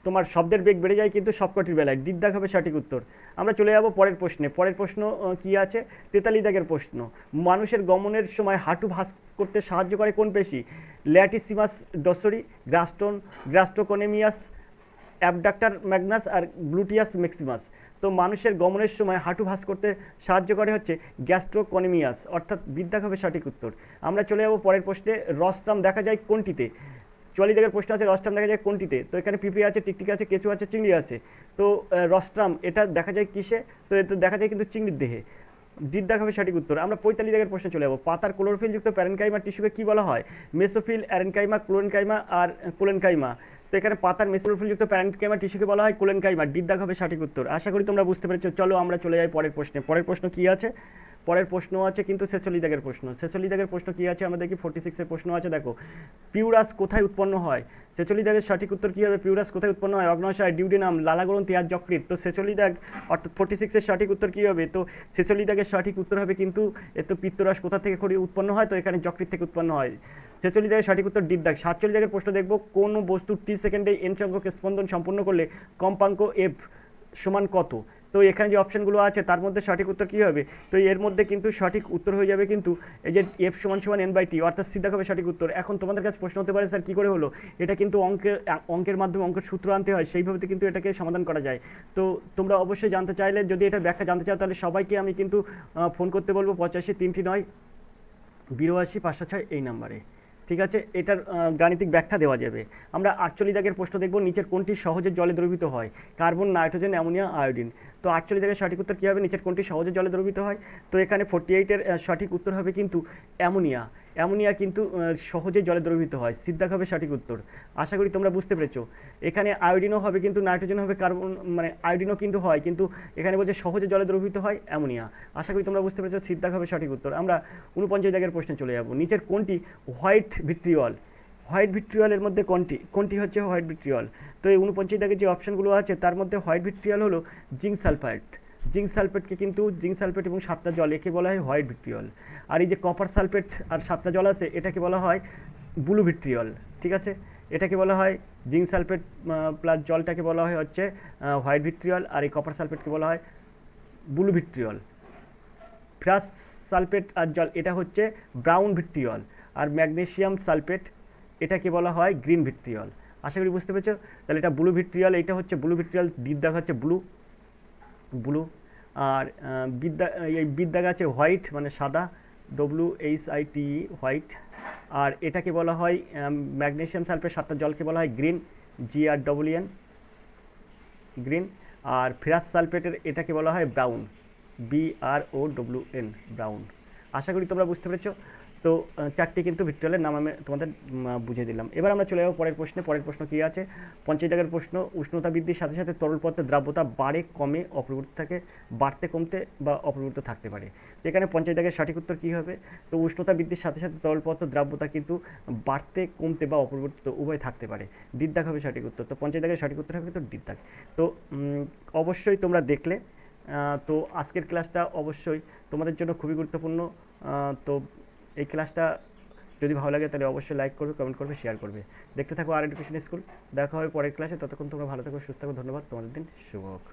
A: তোমার শব্দের বেগ বেড়ে যায় কিন্তু সবকটির বেলায়, ডিদ্দাগ হবে সঠিক উত্তর। আমরা চলে যাব পরের প্রশ্নে। পরের প্রশ্ন কি আছে? 43 দাগের প্রশ্ন। মানুষের গমনের সময় হাঁটু ভাঁজ করতে সাহায্য করে কোন পেশি? ল্যাটিসিমাস ডসরি, গ্রাস্টোকোনেমিয়াস, অ্যাবডাক্টার ম্যাগনাস আর গ্লুটিয়াস ম্যাক্সিমাস। তো মানুষের গমনের সময় হাঁটু ভাঁজ করতে সাহায্য করে হচ্ছে গ্যাস্ট্রোকনিমিয়াস, অর্থাৎ বিদ্যাগ হবে সঠিক উত্তর। আমরা চলে যাব পরের প্রশ্নে। রস্টাম দেখা যায় কোনটিতে? 44 দাগের প্রশ্ন আছে, রস্টাম দেখা যায় কোনটিতে? তো এখানে পিঁপড়ে আছে, টিকটিকি আছে, কেঁচো আছে, চিংড়ি আছে। তো রস্টাম এটা দেখা যায় কিসে? তো এটা দেখা যায় কিন্তু চিংড়ির দেহে, ডিদ্দাগ হবে সঠিক উত্তর। আমরা 45 দাগের প্রশ্নে চলে যাব। পাতার ক্লোরোফিলযুক্ত প্যারেনকাইমা টিস্যুকে কী বলা হয়? মেসোফিল, অ্যারেনকাইমা, ক্লোরেনকাইমা আর কোলেনকাইমা। তো এখানে পাতার মেসোফিলযুক্ত প্যারেনকাইমা টিস্যুকে বলা হয় কোলেনকাইমা, ডিদ্দাগ হবে সঠিক উত্তর। আশা করি তোমরা বুঝতে পেরেছো। চলো আমরা চলে যাই পরের প্রশ্নে। পরের প্রশ্ন কী আছে? পরের প্রশ্ন আছে কিন্তু 46 দাগের প্রশ্ন। 46 দাগের প্রশ্ন কী আছে? আমরা দেখি 46 এর প্রশ্ন আছে, দেখো। পিউরাস কোথায় উৎপন্ন হয়? 46 দাগের সঠিক উত্তর কী হবে? পিউরাস কোথায় উৎপন্ন হয়? অগ্ন্যাশয়, ডিউডেনাম, লালাগ্রন্থি আর যকৃৎ। তো 46 দাগ অর্থাৎ 46 এর সঠিক উত্তর কী হবে? তো 46 দাগের সঠিক উত্তর হবে কিন্তু তো পিত্তরস কোথা থেকে উৎপন্ন হয়? তো এখানে যকৃৎ থেকে উৎপন্ন হয়। 46 দাগের সঠিক উত্তর ডিদ্দাগ। 47 দাগের প্রশ্ন দেখব। কোন বস্তু টি সেকেন্ডে এন সংখ্যক স্পন্দন সম্পূর্ণ করলে কম্পাঙ্ক এফ সমান কত? তো এখানে যে অপশানগুলো আছে তার মধ্যে সঠিক উত্তর কী হবে? তো এর মধ্যে কিন্তু সঠিক উত্তর হয়ে যাবে কিন্তু এই যে এফ সমান সমান n/t, অর্থাৎ সিদ্ধাক হবে সঠিক উত্তর। এখন তোমাদের কাছে প্রশ্ন হতে পারে, স্যার কী করে হলো? এটা কিন্তু অঙ্কের মাধ্যমে অঙ্কের সূত্র আনতে হয়, সেইভাবে কিন্তু এটাকে সমাধান করা যায়। তো তোমরা অবশ্যই জানতে চাইলে, যদি এটা ব্যাখ্যা জানতে চাও, তাহলে সবাইকে আমি কিন্তু ফোন করতে বলবো 85 3 9 82 506 এই নাম্বারে। ঠিক আছে, এটার গাণিতিক ব্যাখ্যা দেওয়া যাবে। আমরা 48 দাগের প্রশ্ন দেখব। নিচের কোনটি সহজে জলে দ্রবীভূত হয়? Carbon, nitrogen, ammonia, iodine. তো 48 দাগের সঠিক উত্তর কী হবে? নিচের কোনটি সহজে জলে দ্রবীভূত হয়? তো এখানে 48 এর সঠিক উত্তর হবে কিন্তু অ্যামোনিয়া। অ্যামোনিয়া কিন্তু সহজে জলে দ্রবীভূত হয়, সিদ্ধাক হবে সঠিক উত্তর। আশা করি তোমরা বুঝতে পেরেছো। এখানে আয়োডিনও হবে কিন্তু, নাইট্রোজেন হবে, কার্বন মানে আয়োডিনও কিন্তু হয়, কিন্তু এখানে বলছে সহজে জলে দ্রবীভূত হয় অ্যামোনিয়া। আশা করি তোমরা বুঝতে পেরেছো, সিদ্ধাক হবে সঠিক উত্তর। আমরা 49 দাগের প্রশ্নে চলে যাব। নিচের কোনটি হোয়াইট ভিট্রিয়ল? হোয়াইট ভিট্রিয়লের মধ্যে কোনটি হচ্ছে হোয়াইট ভিট্রিয়ল? তো এই 49 দাগের যে অপশানগুলো আছে তার মধ্যে হোয়াইট ভিট্রিয়ল হলো জিঙ্ক সালফাইড। জিঙ্ক সালফেটকে কিন্তু জিঙ্ক সালফেট এবং 7টা জল, একে বলা হয় হোয়াইট ভিট্রিয়ল। আর এই যে কপার সালফেট আর 7টা জল আছে, এটাকে বলা হয় ব্লু ভিট্রিয়ল। ঠিক আছে, এটাকে বলা হয় জিঙ্ক সালফেট প্লাস জলটাকে বলা হয় হচ্ছে হোয়াইট ভিট্রিয়ল, আর এই কপার সালফেটকে বলা হয় ব্লু ভিট্রিয়ল। ফেরাস সালফেট আর জল এটা হচ্ছে ব্রাউন ভিট্রিয়ল, আর ম্যাগনেসিয়াম সালফেট এটাকে বলা হয় গ্রিন ভিট্রিয়ল। আশা করি বুঝতে পেরেছো। তাহলে এটা ব্লু ভিট্রিয়ল, এটা হচ্ছে ব্লু ভিট্রিয়ল, দিকদাগ হচ্ছে ব্লু। আর এই বিদ্যাগ আছে হোয়াইট মানে সাদা, WHITE হোয়াইট। আর এটাকে বলা হয় ম্যাগনেসিয়াম সালফেট 7টা জলকে বলা হয় গ্রিন, GRWN গ্রিন। আর ফেরাস সালফেটের এটাকে বলা হয় ব্রাউন, BROWN ব্রাউন। আশা করি তোমরা বুঝতে পেরেছো। তো চারটি কিন্তু ভিট্রিয়লের নাম আমি তোমাদের বুঝিয়ে দিলাম। এবার আমরা চলে যাবো পরের প্রশ্নে। পরের প্রশ্ন কী আছে? 50 দাগের প্রশ্ন। উষ্ণতা বৃদ্ধির সাথে সাথে তরল পদার্থের দ্রাব্যতা বাড়ে, কমে, অপরিবর্তিত থাকে, বাড়তে, কমতে বা অপরিবর্তিত থাকতে পারে। এখানে 50 দাগের সঠিক উত্তর কী হবে? তো উষ্ণতা বৃদ্ধির সাথে সাথে তরল পদার্থের দ্রাব্যতা কিন্তু বাড়তে, কমতে বা অপরিবর্তিত উভয় থাকতে পারে, ডিদ্দাগ হবে সঠিক উত্তর। তো 50 দাগের সঠিক উত্তর হবে কিন্তু ডিদ্দাগ। তো অবশ্যই তোমরা দেখলে। তো আজকের ক্লাসটা অবশ্যই তোমাদের জন্য খুবই গুরুত্বপূর্ণ। তো এই ক্লাসটা যদি ভালো লাগে তাহলে অবশ্যই লাইক করবে, কমেন্ট করবে, শেয়ার করবে। দেখতে থাকো আর এডুকেশন স্কুল। দেখা হবে পরের ক্লাসে। ততক্ষণ তোমরা ভালো থাকো, সুস্থ থাকো। ধন্যবাদ। তোমাদের দিন শুভ হোক।